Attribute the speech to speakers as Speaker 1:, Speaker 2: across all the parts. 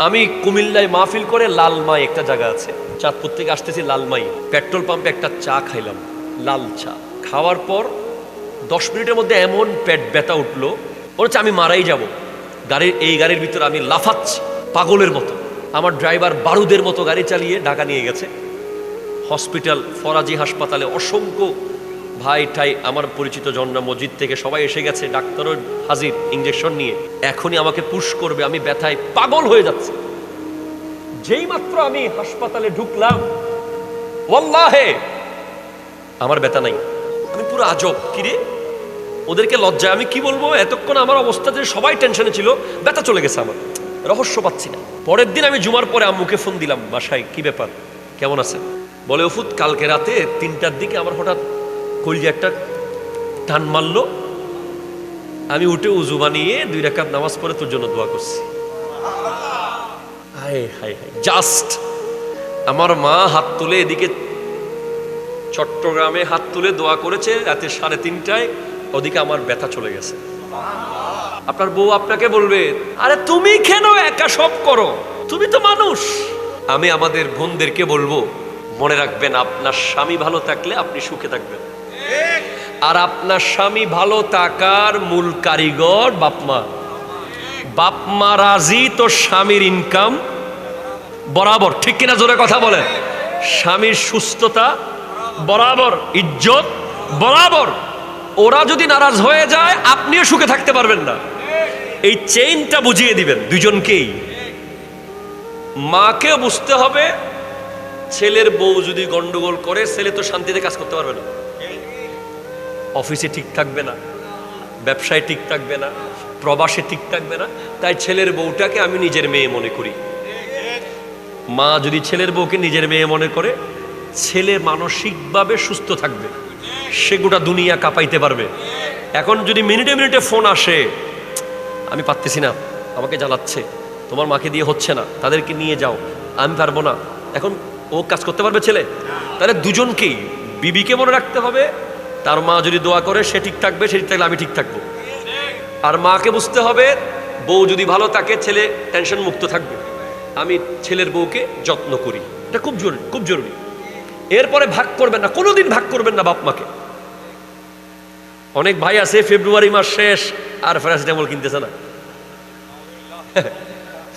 Speaker 1: আমি কুমিল্লায় মাহফিল করে লালমাই একটা জায়গা আছে, চাঁদপুর থেকে আসতেছি লালমাই, পেট্রোল পাম্পে একটা চা খাইলাম, লাল চা খাওয়ার পর 10 মিনিটের মধ্যে এমন পেট ব্যথা উঠলো, মনে হচ্ছে আমি মারাই যাব। গাড়ির ভিতরে আমি লাফাচ্ছি পাগলের মতো। আমার ড্রাইভার বারুদের মতো গাড়ি চালিয়ে ঢাকা নিয়ে গেছে। হসপিটাল ফরাজি হাসপাতালে অসংখ্য ভাই ঠাই আমার পরিচিত জন্না মসজিদ থেকে সবাই এসে গেছে, ডাক্তারও হাজির ইঞ্জেকশন নিয়ে। এখনই আমাকে পুশ করবে, আমি ব্যথায় পাগল হয়ে যাচ্ছি। যেই মাত্র আমি হাসপাতালে ঢুকলাম, ওয়াল্লাহে আমার ব্যথা নাই। আমি পুরো আজব, কিরে ওদেরকে লজ্জায় আমি কি বলবো, এতক্ষণ আমার অবস্থা যে সবাই টেনশনে ছিল, ব্যথা চলে গেছে, আমার রহস্য পাচ্ছি না। পরের দিন আমি জুমার পরে আম্মুকে ফোন দিলাম বাসায়, কি ব্যাপার কেমন আছে? বলে ওফুত কালকে রাতে 3টার দিকে আমার হঠাৎ কলজে একটা টান মারলো, আমি উঠে উজু বানিয়ে 2 রাকাত নামাজ পড়ে তোর জন্য দোয়া করছি। হায় হায় হায়, জাস্ট আমার মা হাত তুলে এদিকে চট্টগ্রামে হাত তুলে দোয়া করেছে রাতে 3:30টায়, ওদিকে আমার ব্যথা চলে গেছে। আপনার বউ আপনাকে বলবে, আরে তুমি কেন একা সব করো, তুমি তো মানুষ। আমি আমাদের বোনদেরকে বলবো, মনে রাখবেন আপনার স্বামী ভালো থাকলে আপনি সুখে থাকবেন, আর আপনার স্বামী ভালো থাকার মূল কারিগর বাপমা। বাপমা রাজি তো স্বামীর ইনকাম বরাবর, ঠিক কিনা জোরে কথা বলেন? স্বামীর সুস্থতা বরাবর, ইজ্জত বরাবর। ওরা যদি নারাজ হয়ে যায় আপনিও সুখে থাকতে পারবেন না। এই চেইনটা বুঝিয়ে দিবেন দুজনকেই। মাকে বুঝতে হবে, ছেলের বউ যদি গন্ডগোল করে ছেলে তো শান্তিতে কাজ করতে পারবে না, অফিসে ঠিক থাকবে না, ব্যবসায় ঠিক থাকবে না, প্রবাসে ঠিক থাকবে না। তাই ছেলের বউটাকে আমি নিজের মেয়ে মনে করি। মা যদি ছেলের বউকে নিজের মেয়ে মনে করে, ছেলে মানসিকভাবে সুস্থ থাকবে, সে গোটা দুনিয়া কাঁপাইতে পারবে। এখন যদি মিনিটে মিনিটে ফোন আসে, আমি পারতেছি না, আমাকে জ্বালাচ্ছে, তোমার মাকে দিয়ে হচ্ছে না, তাদেরকে নিয়ে যাও, আমি পারবো না, এখন ও কাজ করতে পারবে ছেলে? তাহলে দুজনকেই, বিবিকে মনে রাখতে হবে, তার মা যদি দোয়া করে সে ঠিক থাকবে, সে ঠিক থাকলে আমি ঠিক থাকবো। আর মাকে বুঝতে হবে, বউ যদি ভালো থাকে ছেলে টেনশন মুক্ত থাকবে, আমি ছেলের বউকে যত্ন করি। এটা খুব জরুরি, খুব জরুরি। এরপরে ভাগ করবেন না, কোনোদিন ভাগ করবেন না বাপ মাকে। অনেক ভাই আছে ফেব্রুয়ারি মাস শেষ আর প্যারাসিটামল কিনতেছে না।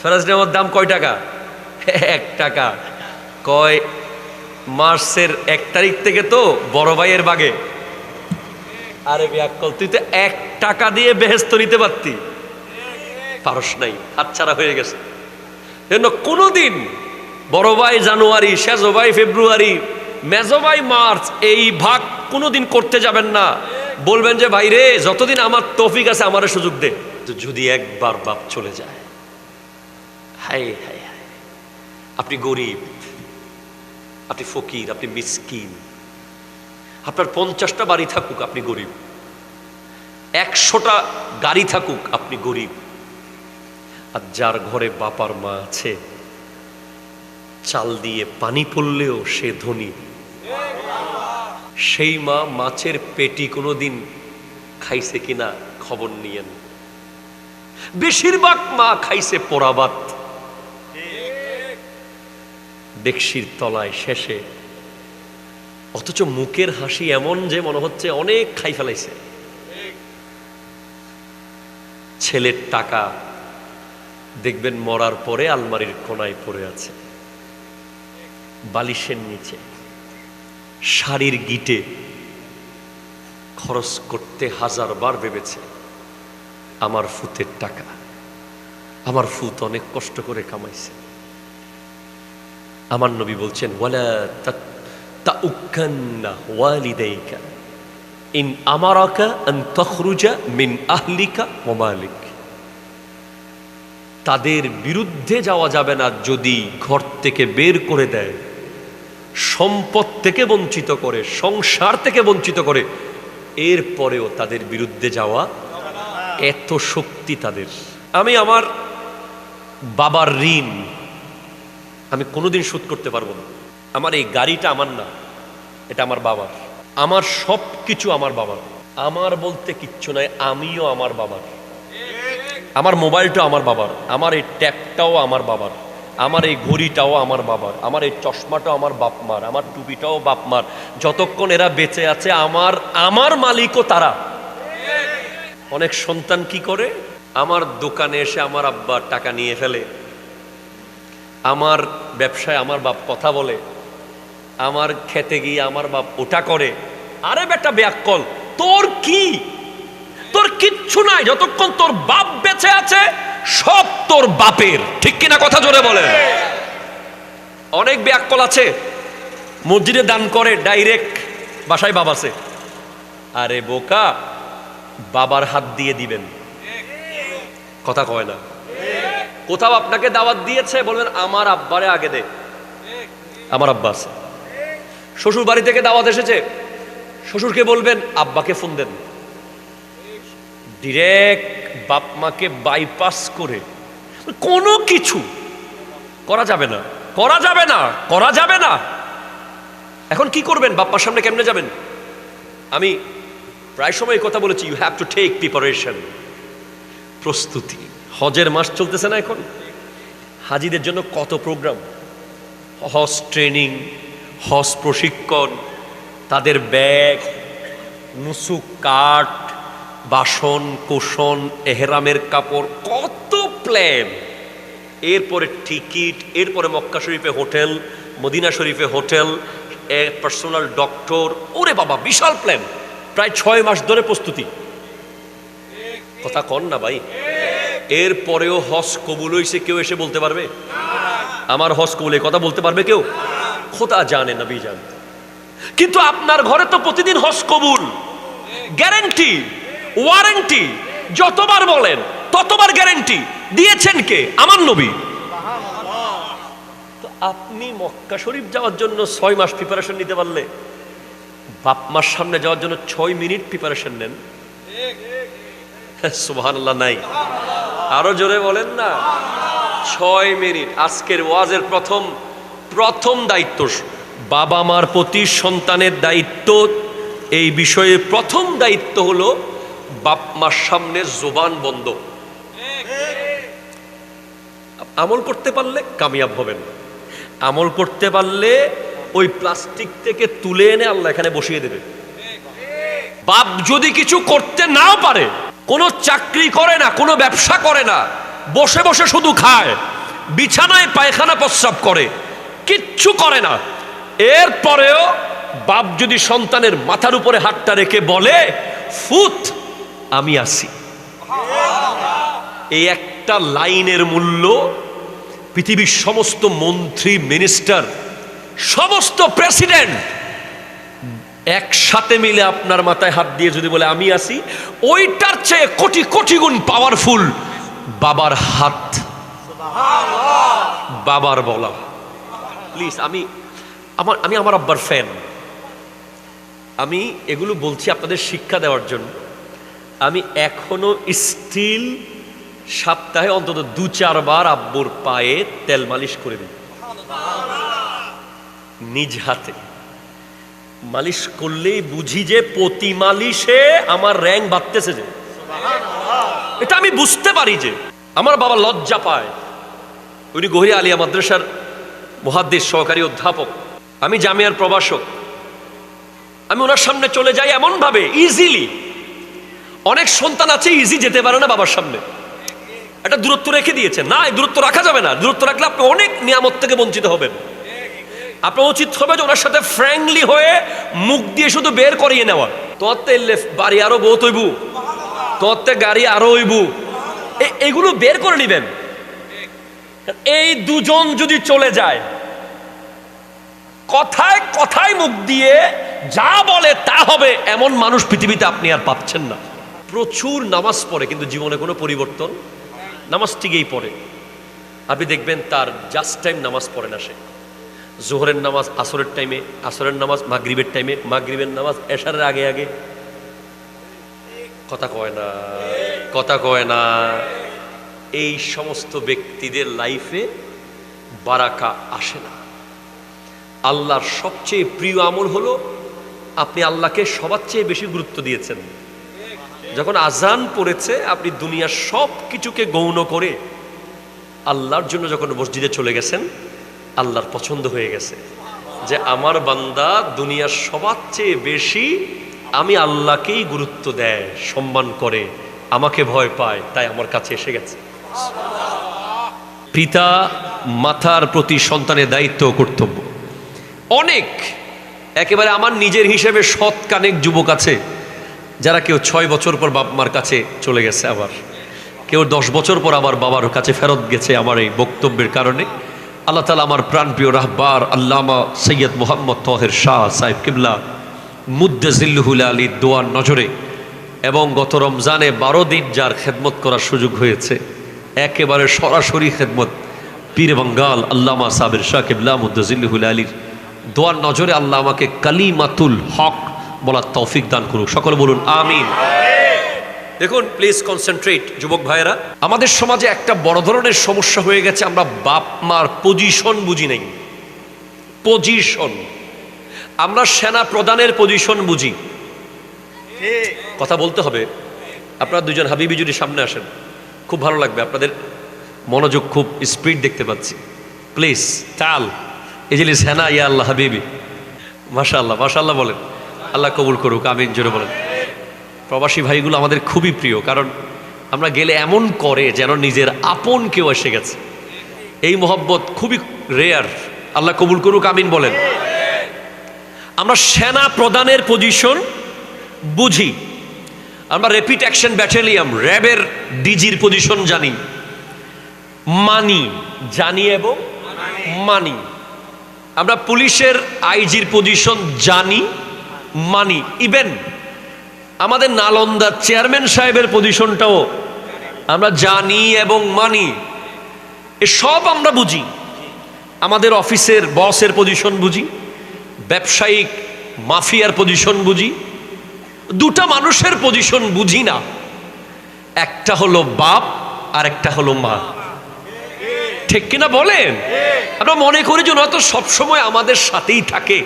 Speaker 1: প্যারাসিটামল দাম কয় টাকা? 1 টাকা। কয় মার্চের 1 তারিখ থেকে তো বড় ভাইয়ের বাগে। আরে বিয়াক্কল, তুই তো 1 টাকা দিয়ে বেহেস্ত নিতে পারতি, পারস নাই, হাতছাড়া হয়ে গেছে। জন্য কোনোদিন বড় ভাই জানুয়ারি, সেজো ভাই ফেব্রুয়ারি, মেজো ভাই মার্চ, এই ভাগ কোনোদিন করতে যাবেন না। বলবেন যে ভাই রে, যতদিন আমার তৌফিক আছে আমারে সুযোগ দে। যদি একবার বাপ চলে যায়, হায় হায় হায়, আপনি গরিব, আপনি ফকির, আপনি মিসকিন, আপনার 50টা বাড়ি থাকুক আপনি গরিব, 100টা গাড়ি থাকুক আপনি গরিব। আর যার ঘরে বাপার মা আছে, চাল দিয়ে পানি পড়লেও সে ধনী। সেই মা মাছের পেটি কোনোদিন খাইছে কিনা খবর নিয়েন। বেশিরভাগ মা খাইছে পোড়া ভাত ডেকসির তলায় শেষে, অথচ মুখের হাসি এমন যে মনে হচ্ছে অনেক খাই ফেলাইছে। ছেলের টাকা দেখবেন মরার পরে আলমারির কোনায় পড়ে আছে, বালিশের নিচে, শাড়ির গিটে খরচ করতে 1000 বার ভেবেছে, আমার ফুতের টাকা, আমার ফুত অনেক কষ্ট করে কামাইছে। আমার নবী বলছেন, ওয়ালা তাউক্কান্না ওয়ালিদাইকা ইন আমারাকা আন তাখরুজা মিন আহলিকা ওয়া মালিক। তাদের বিরুদ্ধে যাওয়া যাবে না যদি ঘর থেকে বের করে দেয়, সম্পদ থেকে বঞ্চিত করে, সংসার থেকে বঞ্চিত করে, এরপরেও তাদের বিরুদ্ধে যাওয়া, এত শক্তি তাদের। আমি আমার বাবার ঋণ আমি কোনোদিন শোধ করতে পারবো না। আমার এই গাড়িটা আমার না, এটা আমার বাবার। আমার সব কিছু আমার বাবার। আমার বলতে কিচ্ছু নাই, আমিও আমার বাবার। আমার মোবাইলটাও আমার বাবার, আমার এই ট্যাপটাও আমার বাবার, আমার এই ঘড়িটাও আমার বাবার, আমার এই চশমাটাও আমার বাপ মার, আমার টুপিটাও বাপ মার। যতক্ষণ এরা বেঁচে আছে আমার মালিকও তারা। অনেক সন্তান কি করে, আমার দোকানে এসে আমার আব্বা টাকা নিয়ে ফেলে, আমার ব্যবসায় আমার বাপ কথা বলে, আমার খেতে গিয়ে আমার বাপ ওটা করে। আরে বেটা বেয়াক্কল, তোর কি, তোর কিচ্ছু নাই। যতক্ষণ তোর বাপ বেঁচে আছে সব তোর বাপের, ঠিক কিনা কথা জোরে বলেন। অনেক বেয়াক্কল আছে মসজিদে দান করে, ডাইরেক্ট বাসায় বাবা আছে। আরে বোকা, বাবার হাত দিয়ে দিবেন, কথা কয় না। কোথাও আপনাকে দাওয়াত দিয়েছে, বলবেন আমার আব্বারে আগে দে, আমার আব্বা আছে। শ্বশুর বাড়ি থেকে দাওয়াত এসেছে, শ্বশুরকে বলবেন আব্বাকে ফোন দেন। ডিরেক্ট বাপ মাকে বাইপাস করে কোনো কিছু করা যাবে না, করা যাবে না, করা যাবে না। এখন কি করবেন, বাপ্পার সামনে কেমনে যাবেন? আমি প্রায় সময় কথা বলেছি, you have to take preparation, প্রস্তুতি। হজের মাস চলতেছে না এখন, হাজিদের জন্য কত প্রোগ্রাম, হজ ট্রেনিং, হজ প্রশিক্ষণ, তাদের ব্যাগ, নুসুক কাঠ, বাসন কোষণ, এহরামের কাপড়, কত প্ল্যান। এরপরে টিকিট, এরপরে মক্কা শরীফে হোটেল, মদিনা শরীফে হোটেল, পার্সোনাল ডক্টর, ওরে বাবা বিশাল প্ল্যান। প্রায় 6 মাস ধরে প্রস্তুতি, কথা কন না ভাই। এরপরেও হজ কবুল হইছে কেউ এসে বলতে পারবে আমার হজ কবুল? এই কথা বলতে পারবে কেউ? খোদা জানে, নবী জানে। কিন্তু আপনার ঘরে তো প্রতিদিন হজ কবুল, গ্যারান্টি, ওয়ারেন্টি। যতবার বলেন ততবার গ্যারান্টি দিয়েছেন কে? আমার নবী। তো আপনি মক্কা শরীফ যাওয়ার জন্য 6 মাস প্রিপারেশন নিতে পারলে, বাপ মার সামনে যাওয়ার জন্য 6 মিনিট প্রিপারেশন নেন। সুবহানাল্লাহ নাই? আরো জোরে বলেন না, 6 মিনিট। আজকের ওয়াজের প্রথম দায়িত্ব বাবা মার প্রতি সন্তানের দায়িত্ব। এই বিষয়ে প্রথম দায়িত্ব হলো বাপ মার সামনে জবান বন্ধ। আমল করতে পারলে কামিয়াব হবেন, আমল করতে পারলে ওই প্লাস্টিক থেকে তুলে এনে আল্লাহ এখানে বসিয়ে দেবে। বাপ যদি কিছু করতে নাও পারে, কোনো চাকরি করে না, কোনো ব্যবসা করে না, বসে বসে শুধু খায়, বিছানায় পায়খানা প্রস্রাব করে, কিচ্ছু করে না, এরপরেও বাপ যদি সন্তানের মাথার উপরে হাতটা রেখে বলে ফুত আমি আসি, এই একটা লাইনের মূল্য পৃথিবীর সমস্ত মন্ত্রী, মিনিস্টার, সমস্ত প্রেসিডেন্ট একসাথে মিলে আপনার মাথায় হাত দিয়ে যদি বলে আমি আসি, ওইটার চেয়ে কোটি কোটি গুণ পাওয়ারফুল বাবার হাত, বাবার বলা। প্লিজ, আমি আমার আব্বার ফ্যান। আমি এগুলো বলছি আপনাদের শিক্ষা দেওয়ার জন্য। আমি এখনো স্টিল সপ্তাহে অন্তত 2-4 বার আব্বুর পায়ে তেল মালিশ করে দিই, নিজ হাতে মালিশ করলেই বুঝি যে প্রতি মালিশে আমার র্যাঙ্ক বাড়তেছে। যে এটা আমি বুঝতে পারি যে আমার বাবা লজ্জা পায়। উনি গহিরা আলিয়া মাদ্রাসার মুহাদ্দিস সহকারী অধ্যাপক, আমি জামিয়ার প্রভাষক। আমি ওনার সামনে চলে যাই এমন ভাবে ইজিলি। অনেক সন্তান আছে ইজি যেতে পারে না বাবার সামনে, একটা দূরত্ব রেখে দিয়েছে। না, এই দূরত্ব রাখা যাবে না। দূরত্ব রাখলে আপনি অনেক নিয়ামত থেকে বঞ্চিত হবেন। আপনার উচিত হবে যে ওনার সাথে ফ্র্যাঙ্কলি হয়ে মুখ দিয়ে শুধু বের করিয়ে নেওয়া, তোমার তো বাড়ি আরো বহুত হইব, তোমার তো গাড়ি আরো হইব, এগুলো বের করে নিবেন। এই দুজন যদি চলে যায়, কথায় কথায় মুখ দিয়ে যা বলে তা হবে, এমন মানুষ পৃথিবীতে আপনি আর পাচ্ছেন না। প্রচুর নামাজ পড়ে কিন্তু জীবনে কোনো পরিবর্তন, নামাজ ঠিকই পড়ে। আপনি দেখবেন তার জাস্ট টাইম নামাজ পড়ে না। সে জোহরের নামাজ আসরের টাইমে, আসরের নামাজ মাগরিবের টাইমে, মাগরিবের নামাজ এশারের আগে আগে। কথা কয় না, কথা কয় না। এই সমস্ত ব্যক্তিদের লাইফে বারাকা আসে না। আল্লাহর সবচেয়ে প্রিয় আমল হলো আপনি আল্লাহকে সবার চেয়ে বেশি গুরুত্ব দিয়েছেন। যখন আজান পড়েছে আপনি দুনিয়ার সব কিছুকে গৌণ করে আল্লাহর জন্য যখন মসজিদে চলে গেছেন, আল্লাহর পছন্দ হয়ে গেছে যে আমার বান্দা দুনিয়ার সবার চেয়ে বেশি আমি আল্লাহকেই গুরুত্ব দেয়, সম্মান করে, আমাকে ভয় পায়, তাই আমার কাছে এসে গেছে। পিতা মাতার প্রতি সন্তানের দায়িত্ব ও কর্তব্য অনেক। একেবারে আমার নিজের হিসেবে সৎ কানেক যুবক আছে যারা কেউ 6 বছর পর বাপ মার কাছে চলে গেছে, আবার কেউ 10 বছর পর আবার বাবার কাছে ফেরত গেছে আমার এই বক্তব্যের কারণে। আল্লাহ তাআলা আমার প্রাণপ্রিয় রাহবার আল্লামা সৈয়দ মোহাম্মদ তাহের শাহ সাহেব কিবলা মুদ্দাজিল্লুহুল আলী দোয়ার নজরে এবং গত রমজানে 12 দিন যার খেদমত করার সুযোগ হয়েছে, একেবারে সরাসরি খেদমত পীর বাঙ্গাল আল্লামা সাবের শাহ কিবলা মুদ্দাজিল্লুহুল আলীর দোয়ার নজরে আল্লাহ আমাকে কালিমাতুল হক বলার তৌফিক দান করুক। সকলে বলুন আমিন। দেখুন প্লিজ কনসেন্ট্রেট যুবক ভাইয়েরা, আমাদের সমাজে একটা বড় ধরনের সমস্যা হয়ে গেছে, আমরা বাপ মার পজিশন বুঝি নাই। পজিশন, আমরা সেনা প্রধানের পজিশন বুঝি। কথা বলতে হবে। আপনারা দুজন হাবিবি যদি সামনে আসেন খুব ভালো লাগবে, আপনাদের মনোযোগ খুব স্পিড দেখতে পাচ্ছি। প্লিজ চাল এই যে সেনা ইয়া আল্লাহ হাবিবি, মাশাআল্লাহ মাশাআল্লাহ বলেন, আল্লাহ কবুল করুক, আমিন জোরে বলেন। প্রবাসী ভাইগুলো আমাদের খুবই প্রিয়, কারণ আমরা গেলে এমন করে যেন নিজের আপন কেউ এসে গেছে। এই মহব্বত খুবই রেয়ার, আল্লাহ কবুল করুক, আমিন বলেন। আমরা সেনা প্রধানের পজিশন বুঝি, আমরা র্যাপিড অ্যাকশন ব্যাটালিয়ন র্যাবের ডিজির পজিশন জানি, জানি এবং মানি। আমরা পুলিশের আইজির পজিশন জানি, মানি। ইভেন আমাদের নালন্দার চেয়ারম্যান সাহেবের পজিশনটাও আমরা জানি এবং মানি। এসব আমরা বুঝি। আমাদের অফিসের বসের পজিশন বুঝি, ব্যবসায়িক মাফিয়ার পজিশন বুঝি। দুটা মানুষের পজিশন বুঝি না, একটা হলো বাপ আর একটা হলো মা। ঠিক কিনা বলেন? আমরা মনে করি যে ওরা তো সবসময় আমাদের সাথেই থাকে।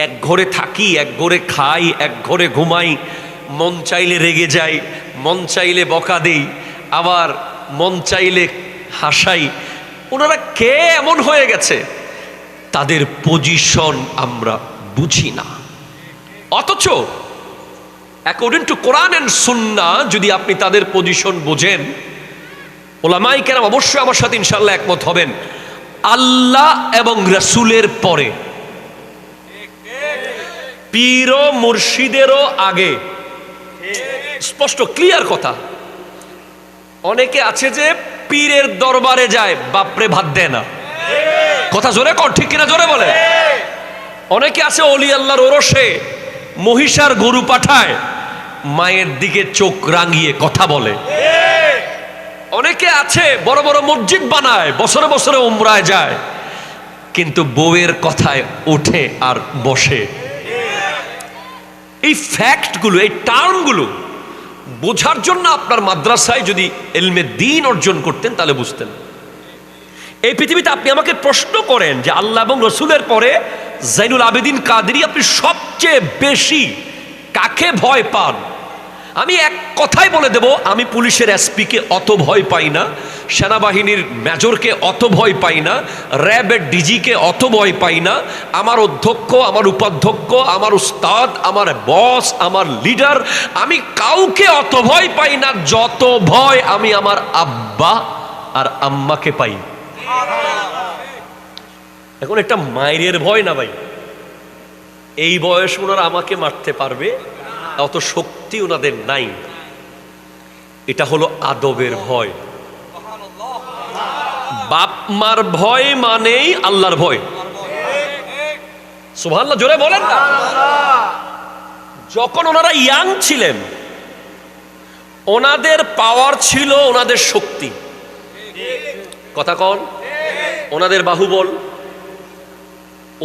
Speaker 1: এক ঘরে থাকি, এক ঘরে খাই, এক ঘরে ঘুমাই, মন চাইলে রেগে যাই, মন চাইলে বকা দেই, আবার মন চাইলে হাসাই। ওনারা কে এমন হয়ে গেছে তাদের পজিশন আমরা বুঝি না। অথচ অ্যাকর্ডিং টু কোরআন এন্ড সুন্নাহ যদি আপনি তাদের পজিশন বোঝেন, ওলামায়ে কেরাম অবশ্যই আমার সাথে ইনশাআল্লাহ একমত হবেন, আল্লাহ এবং রাসূলের পরে, পীর ও মুর্শিদেরও আগে। স্পষ্ট ক্লিয়ার কথা। অনেকে আছে যে পীরের দরবারে যায়, বাপরে ভাত দেয় না। কথা জোরে কর, ঠিক কিনা জোরে বলে। অনেকে আছে ওলি আল্লাহর ওরসে মহিষার গরু পাঠায়, মায়ের দিকে চোখ রাঙিয়ে কথা বলে। অনেকে আছে বড় বড় মসজিদ বানায়, বছরে বছরে উমরায় যায়, কিন্তু বউয়ের কথায় ওঠে আর বসে। এই ফ্যাক্টগুলো, এই টার্মগুলো বোঝার জন্য আপনার মাদ্রাসায় যদি ইলমে দ্বীন অর্জন করতেন তাহলে বুঝতেন। এই পৃথিবীতে আপনি আমাকে প্রশ্ন করেন যে আল্লাহ এবং রসুলের পরে জাইনুল আবেদিন কাদেরী আপনি সবচেয়ে বেশি কাকে ভয় পান? আমি এক কথাই বলে দেব, আমি পুলিশের এসপিকে অত ভয় পাই না, সেনাবাহিনীর মেজরকে অত ভয় পাই না, র্যাবের ডিজিকে অত ভয় পাই না, আমার অধ্যক্ষ, আমার উপাধ্যক্ষ, আমার উস্তাদ, আমার বস, আমার লিডার, আমি কাউকে অত ভয় পাই না যত ভয় আমি আমার আব্বা আর আম্মাকে পাই। এখন একটা মায়ের ভয় না ভাই, এই বয়স ওনারা আমাকে মারতে পারবে অত শক্তি ওনাদের নাই। এটা হলো আদবের ভয়। বাপ মার ভয় মানেই আল্লাহর ভয়। সুবহানাল্লাহ জোরে বলেন না। যখন ওনারা ইয়াং ছিলেন, ওনাদের পাওয়ার ছিল ওনাদের শক্তি। কথা কন, ওনাদের বাহুবল,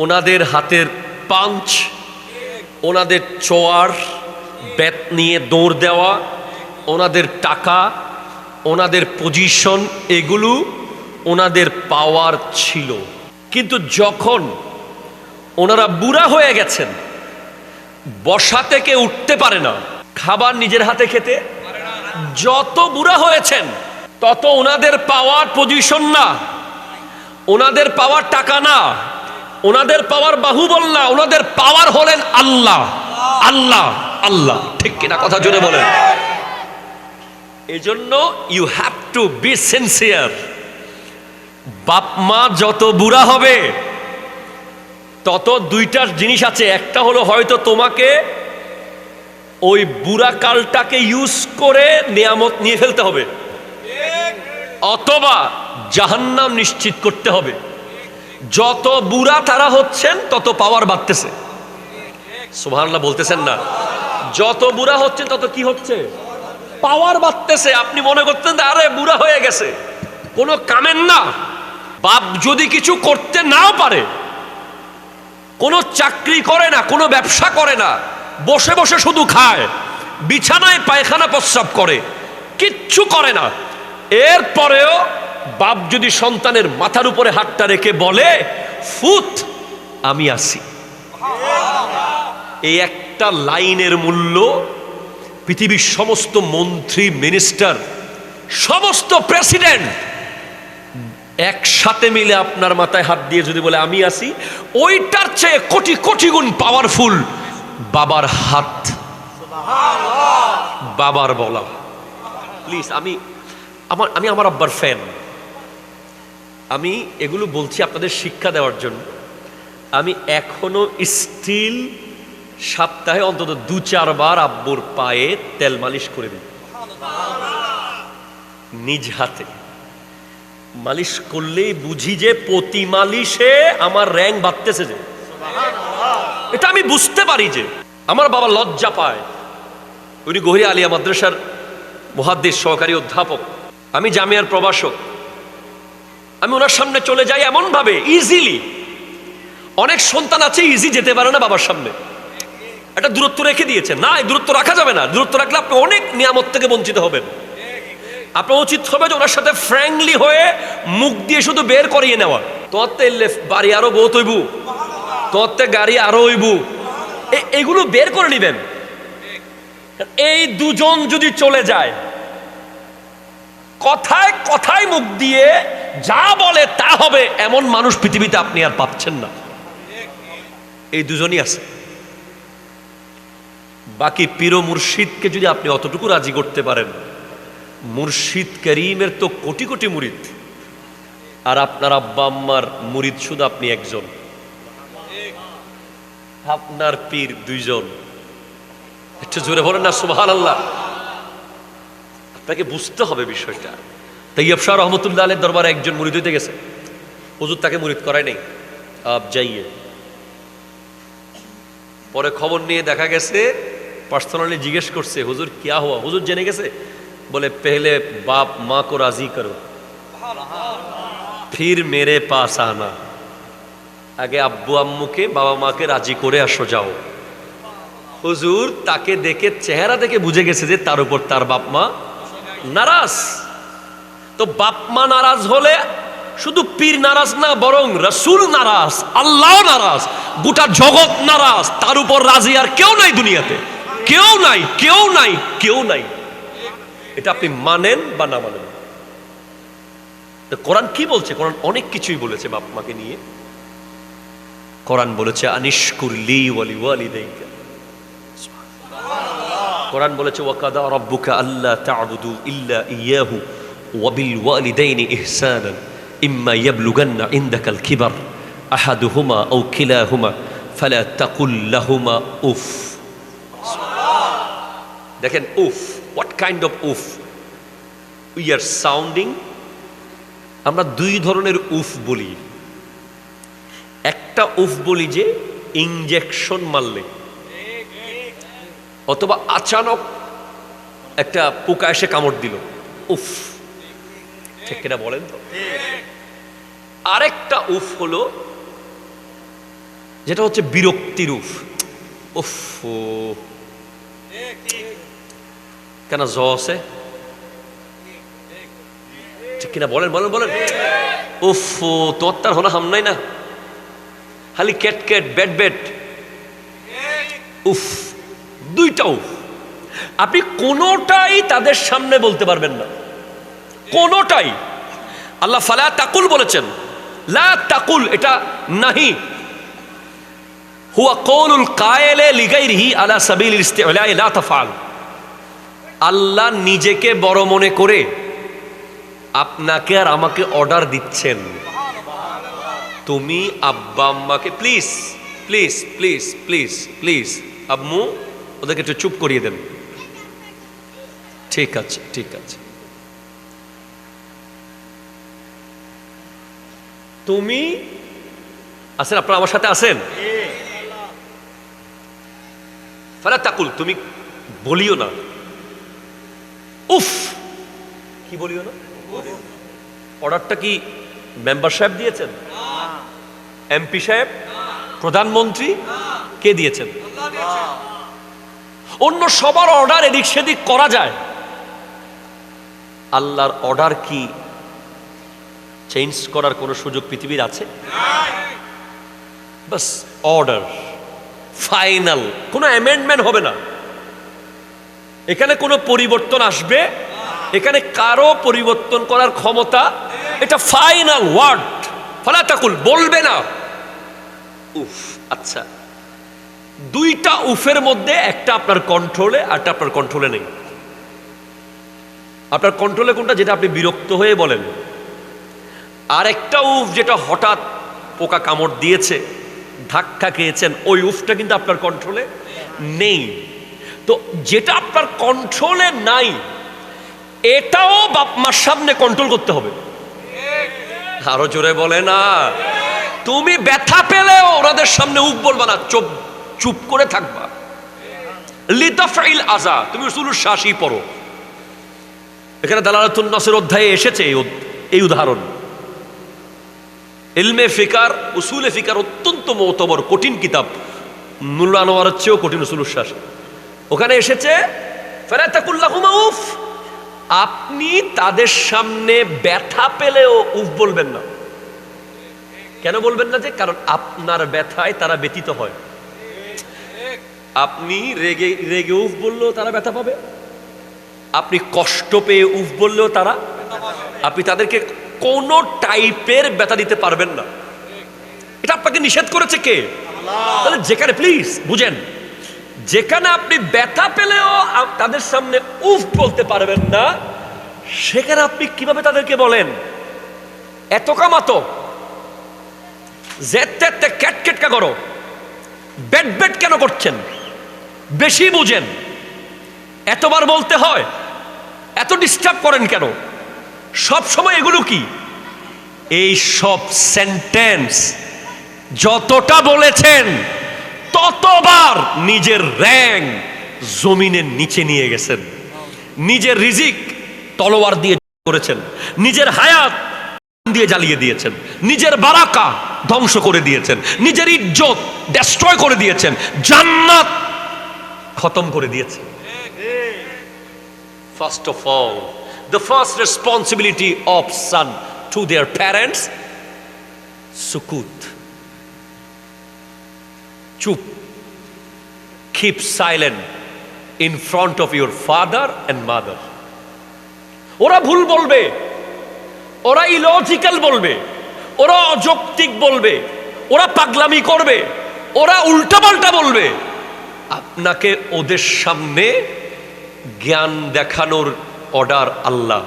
Speaker 1: ওনাদের হাতের পাঞ্চ, ওনাদের চোয়ার, ব্যাট নিয়ে দৌড় দেওয়া, ওনাদের টাকা, ওনাদের পজিশন, এগুলো ওনাদের পাওয়ার ছিল। কিন্তু যখন ওনারা বুড়া হয়ে গেছেন, বসা থেকে উঠতে পারে না, খাবার নিজের হাতে খেতে যত বুড়া হয়েছেন তত ওনাদের পাওয়ার পজিশন না, ওনাদের পাওয়ার টাকা না, ওনাদের পাওয়ার বাহুবল না, ওনাদের পাওয়ার হলেন আল্লাহ। আল্লাহ আল্লাহ, ঠিক কিনা? কথা জোরে বলেন। এজন্য you have to be sincere. বাপ মা যত বুড়া হবে তত দুইটা জিনিস আছে, একটা হলো হয়তো তোমাকে ওই বুড়া কালটাকে ইউজ করে নিয়ামত নিয়ে ফেলতে হবে, অথবা জাহান্নাম নিশ্চিত করতে হবে। যত বুড়া তারা হচ্ছেন তত পাওয়ার বাড়তেছে। সুবহানাল্লাহ বলতেছেন না? যত বুড়া হচ্ছেন তত কি হচ্ছে? পাওয়ার বাড়তেছে। আপনি মনে করতেন আরে বুড়া হয়ে গেছে, কোনো কামের না। বাপ যদি কিছু করতে নাও পারে, কোনো চাকরি করে না, কোনো ব্যবসা করে না, বসে বসে শুধু খায়, বিছানায় পায়খানা প্রস্রাব করে, কিচ্ছু করে না, এরপরেও বাপ যদি সন্তানের মাথার উপরে হাতটা রেখে বলে ফুত আমি আছি, এই একটা লাইনের মূল্য পৃথিবীর সমস্ত মন্ত্রী, মিনিস্টার, সমস্ত প্রেসিডেন্ট একসাথে মিলে আপনার মাথায় হাত দিয়ে যদি বলে আমি আছি, ওইটার চেয়ে কোটি কোটি গুণ পাওয়ারফুল বাবার হাত, বাবার বলা। প্লিজ, আমি আমার আব্বার ফ্যান। আমি এগুলো বলছি আপনাদের শিক্ষা দেওয়ার জন্য। আমি এখনো স্টিল সপ্তাহে অন্তত 2-4 বার আব্বুর পায়ে তেল মালিশ করে দিই, নিজ হাতে মালিশ করলেই বুঝি যে প্রতি মালিশে আমার র্যাঙ্ক বাড়তেছে। যে এটা আমি বুঝতে পারি যে আমার বাবা লজ্জা পায়। উনি গহিরা আলিয়া মাদ্রাসার মুহাদ্দিস সহকারী অধ্যাপক, আমি জামিয়ার প্রভাষক। আমি ওনার সামনে চলে যাই এমন ভাবে ইজিলি। অনেক সন্তান আছে ইজি যেতে পারে না বাবার সামনে, একটা দূরত্ব রেখে দিয়েছে। না, এই দূরত্ব রাখা যাবে না। দূরত্ব রাখলে আপনি অনেক নিয়ামত থেকে বঞ্চিত হবেন। আপনার উচিত হবে যে ওনার সাথে ফ্র্যাঙ্কলি হয়ে মুখ দিয়ে শুধু বের করিয়ে নেওয়া, তোরতে বাড়ি আরো বহুত হইবু, তোরতে গাড়ি আরো হইবু, এগুলো বের করে নিবেন। এই দুজন যদি চলে যায়, কথায় কথায় মুখ দিয়ে যা বলে তা হবে, এমন মানুষ পৃথিবীতে আপনি আর পাচ্ছেন না। এই দুজনই আছে। বাকি পীর মুর্শিদকে যদি আপনি অতটুকু রাজি করতে পারেন, মুর্শিদ করিমের তো কোটি কোটি মুরিদ, আর আপনার আব্বা আম্মার মুরিদ শুধু আপনি একজন, আপনার পীর 2 জন। একটু জোরে বলেন না সুবহানাল্লাহ। আপনাকে বুঝতে হবে বিষয়টা। তাইয়্যিব শাহ রহমতুল্লাহ আলাইহির দরবারে একজন মুরিদ হইতে গেছে, হুজুর তাকে মুরিদ করায় নাই, আপ যাইয়ে। পরে খবর নিয়ে দেখা গেছে, পার্সোনালি জিজ্ঞেস করছে হুজুর কিয়া হুয়া, হুজুর জেনে গেছে। बोले पहले बाप माँ को राजी करो, फिर मेरे पास आना। আগে আব্বু আম্মুকে, বাবা মাকে রাজি করে আসো যাও। হুজুর তাকে দেখে, চেহারা দেখে বুঝে গেছে যে তার উপর তার বাপ মা নারাজ। তো বাপ মা নারাজ হলে শুধু পীর নারাজ না, বরং রাসূল নারাজ, আল্লাহ নারাজ, গোটা জগৎ নারাজ। তার উপর রাজি আর কেউ নাই দুনিয়াতে, কেউ নাই, কেউ নাই, কেউ নাই। এটা আপনি মানেন বা না মানেন। কোরআন কি বলছে? কোরআন অনেক কিছুই বলেছে বাপ মাকে নিয়ে। কোরআন বলেছে আনিশকুর লি ওয়া লিওয়ালিদাইকা। কোরআন বলেছে ওয়াকাদা রাব্বুকা আল্লা তা'বুদু ইল্লা ইয়াহু ওয়া বিল ওয়ালিদাইনি ইহসানান ইম্মা ইয়াবলুগান্না ইনদাকাল কিবার আহাদুহুমা আও কিলাহুমা ফালা তাকুল লাহুমা উফ। দেখেন উফ, what kind of উফ we are sounding? আমরা 2 ধরনের উফ বলি। একটা উফ বলি যে ইনজেকশন মারলে, অথবা আচানক একটা পোকা এসে কামড় দিল, উফ। ঠিক কিনা বলেন তো? আরেকটা উফ হলো যেটা হচ্ছে বিরক্তির উফ। উফ, কেন জ আছে? ঠিক কিনা বলেন বলেন বলেন। উফ, তোর তার হলো হাম নাই না, খালি ক্যাট ক্যাট ব্যাট ব্যাট, উফ। 2টা উফ। আপনি কোনোটাই তাদের সামনে বলতে পারবেন না, কোনোটাই। আল্লাহ ফালা তাকুল বলেছেন, লা তাকুল, এটা নাহি। হুয়া কওলুল কায়েলে লিগাইরিহি আলা সাবিলিল ইস্তি'লা লা তাফআল। আল্লাহ নিজেকে বড় মনে করে আপনাকে আর আমাকে অর্ডার দিচ্ছেন, তুমি আব্বা আম্মাকে please please please please please আম্মু ওদেরকে একটু চুপ করিয়ে দেন। ঠিক আছে, ঠিক আছে। তুমি আছেন, আপনারা আমার সাথে আছেন? ফালা তাকুল, তুমি বলিও না উফ। কি বলিও না? অর্ডারটা কি মেম্বার সাহেব দিয়েছেন? এমপি সাহেব? প্রধানমন্ত্রী? কে দিয়েছেন? অন্য সবার অর্ডার এদিক সেদিক করা যায়, আল্লাহর অর্ডার কি চেঞ্জ করার কোনো সুযোগ পৃথিবীর আছে? বাস অর্ডার ফাইনাল, কোনো অ্যামেন্ডমেন্ট হবে না, এখানে কোনো পরিবর্তন আসবে, এখানে কারো পরিবর্তন করার ক্ষমতা, এটা ফাইনাল ওয়ার্ড। ফালা তাকুল, বলবে না উফ। আচ্ছা, দুইটা উফের মধ্যে একটা আপনার কন্ট্রোলে, আরটা আপনার কন্ট্রোলে নেই। আপনার কন্ট্রোলে কোনটা? যেটা আপনি বিরক্ত হয়ে বলেন। আর একটা উফ যেটা হঠাৎ পোকা কামড় দিয়েছে, ধাক্কা খেয়েছেন, ওই উফটা কিন্তু আপনার কন্ট্রোলে নেই। তো যেটা আপনার কন্ট্রোলে নাই, এটাও বাপ মার সামনে কন্ট্রোল করতে হবে। আরো জোরে বলে না। তুমি ব্যথা পেলেও ওনাদের সামনে উফ বলবা না, চুপ চুপ করে থাকবা। লিতাফাইল আযা, তুমি উসুলুশ শাসি পড়ো, এখানে দালালাতুন নাসের অধ্যায়ে এসেছে এই উদাহরণ। ইলমে ফিকার, উসুলে ফিকার অত্যন্ত মতবর কঠিন কিতাব, নুরুল আনোয়ারের চেয়েও কঠিন উসুলুশ শাসি। ওখানে এসেছে ফালা তাকুল লাহুমা উফ, আপনি তাদের সামনে ব্যথা পেলেও উফ বলবেন না। কেন বলবেন না? যে কারণ আপনার ব্যথায় তারা ব্যথিত হয়। আপনি রেগে রেগে উফ বললেও তারা ব্যথা পাবে, আপনি কষ্ট পেয়ে উফ বললেও তারা, আপনি তাদেরকে কোন টাইপের ব্যথা দিতে পারবেন না। এটা আপনাকে নিষেধ করেছে কে? তাহলে যেখানে, প্লিজ বুঝেন, যেখানে আপনি ব্যথা পেলেও তাদের সামনে উফ বলতে পারবেন না, সেখানে আপনি কিভাবে তাদেরকে বলেন এত কামাতো যেতে ক্যাট কেটকা করো, বেট বেট কেন করছেন? বেশি বুঝেন, এতবার বলতে হয়, এত ডিস্টার্ব করেন কেন? সব সময় এগুলো কি? এই সব সেন্টেন্স যতটা বলেছেন ততবার নিজের র্যাঙ্ক জমিনের নিচে নিয়ে গেছেন, নিজের রিজিক তলোয়ার দিয়ে করেছেন, নিজের হায়াত দিয়ে জ্বালিয়ে দিয়েছেন, নিজের বারাকা ধ্বংস করে দিয়েছেন, নিজের ইজ্জত ডেস্ট্রয় করে দিয়েছেন, জান্নাত খতম করে দিয়েছেন। First of all, the first responsibility of son to their parents, sukut, chup, keep silent in front of your father and mother. ওরা ভুল বলবে, ওরা ইলজিক্যাল বলবে, ওরা অযৌক্তিক বলবে, ওরা পাগলামি করবে, ওরা উল্টাপাল্টা বলবে, আপনাকে ওদের সামনে জ্ঞান দেখানোর অর্ডার আল্লাহ,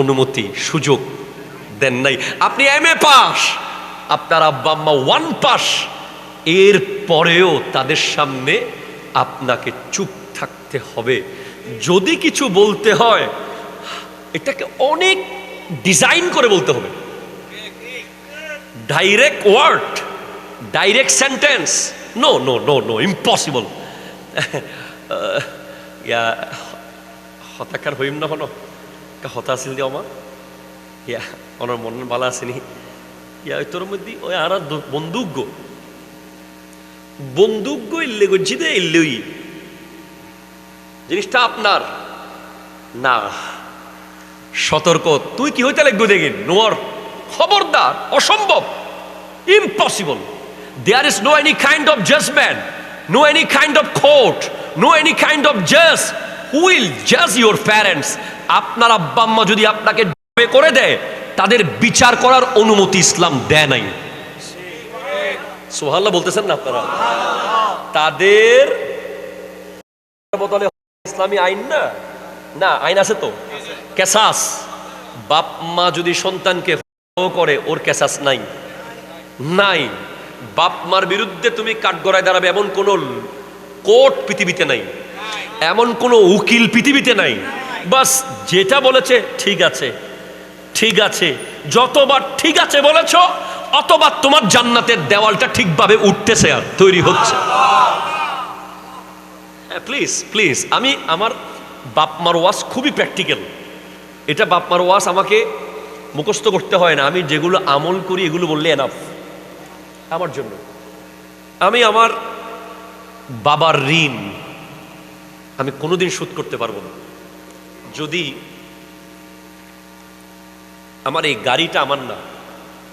Speaker 1: অনুমতি, সুযোগ দেন নাই। আপনি এমএ পাস, আপনার আব্বা আম্মা 1 পাস, এর পরেও তাদের সামনে আপনাকে চুপ থাকতে হবে। যদি কিছু বলতে হয় এটাকে অনেক ডিজাইন করে বলতে হবে। Direct word, direct sentence, no no no no, impossible. ইয়া হতাকার হইম না হনো হতা আছিল দিয়ে আমার ইয়া ওনার মন ভালো আসেনি। ইয়া ওই তোর মধ্যে ওই আর বন্দুক বন্দুক ইল্লে করছি দে ইল্লেই জিনিসটা আপনার না। সতর্ক, তুই কি হইতে লাগবে দেখিন নোর, খবরদার, অসম্ভব, impossible. There is no any kind of judgment, no any kind of court, no any kind of just who will জাজ ইউর প্যারেন্টস? আপনার আব্বা আম্মা যদি আপনাকে করে দেয়, তাদের বিচার করার অনুমতি ইসলাম দেয় নাই। সুবহানাল্লাহ বলতেছেন না আপনারা? তাদের বদলে ইসলামী আইন না, না আইন আছে তো, কেসাস। বাপ মা যদি সন্তানকে করে, ওর কেসাস নাই, নাই। বাপ মার বিরুদ্ধে তুমি কাঠগড়ায় দাঁড়াবে এমন কোন কোর্ট পৃথিবীতে নাই, এমন কোন উকিল পৃথিবীতে নাই। বাস যেটা বলেছে ঠিক আছে, ঠিক আছে। যতবার ঠিক আছে বলেছ, অতবার তোমার জান্নাতের দেওয়ালটা ঠিকভাবে উঠতেছে আর তৈরি হচ্ছে। প্লিজ প্লিজ, আমি আমার বাপ মার ওয়াজ খুবই প্র্যাকটিক্যাল। এটা বাপ মার ওয়াজ আমাকে মুখস্থ করতে হয় না, আমি যেগুলো আমল করি এগুলো বললে এনাফ আমার জন্য। আমি আমার বাবার ঋণ আমি কোনোদিন শোধ করতে পারবো না। যদি আমার এই গাড়িটা আমার না,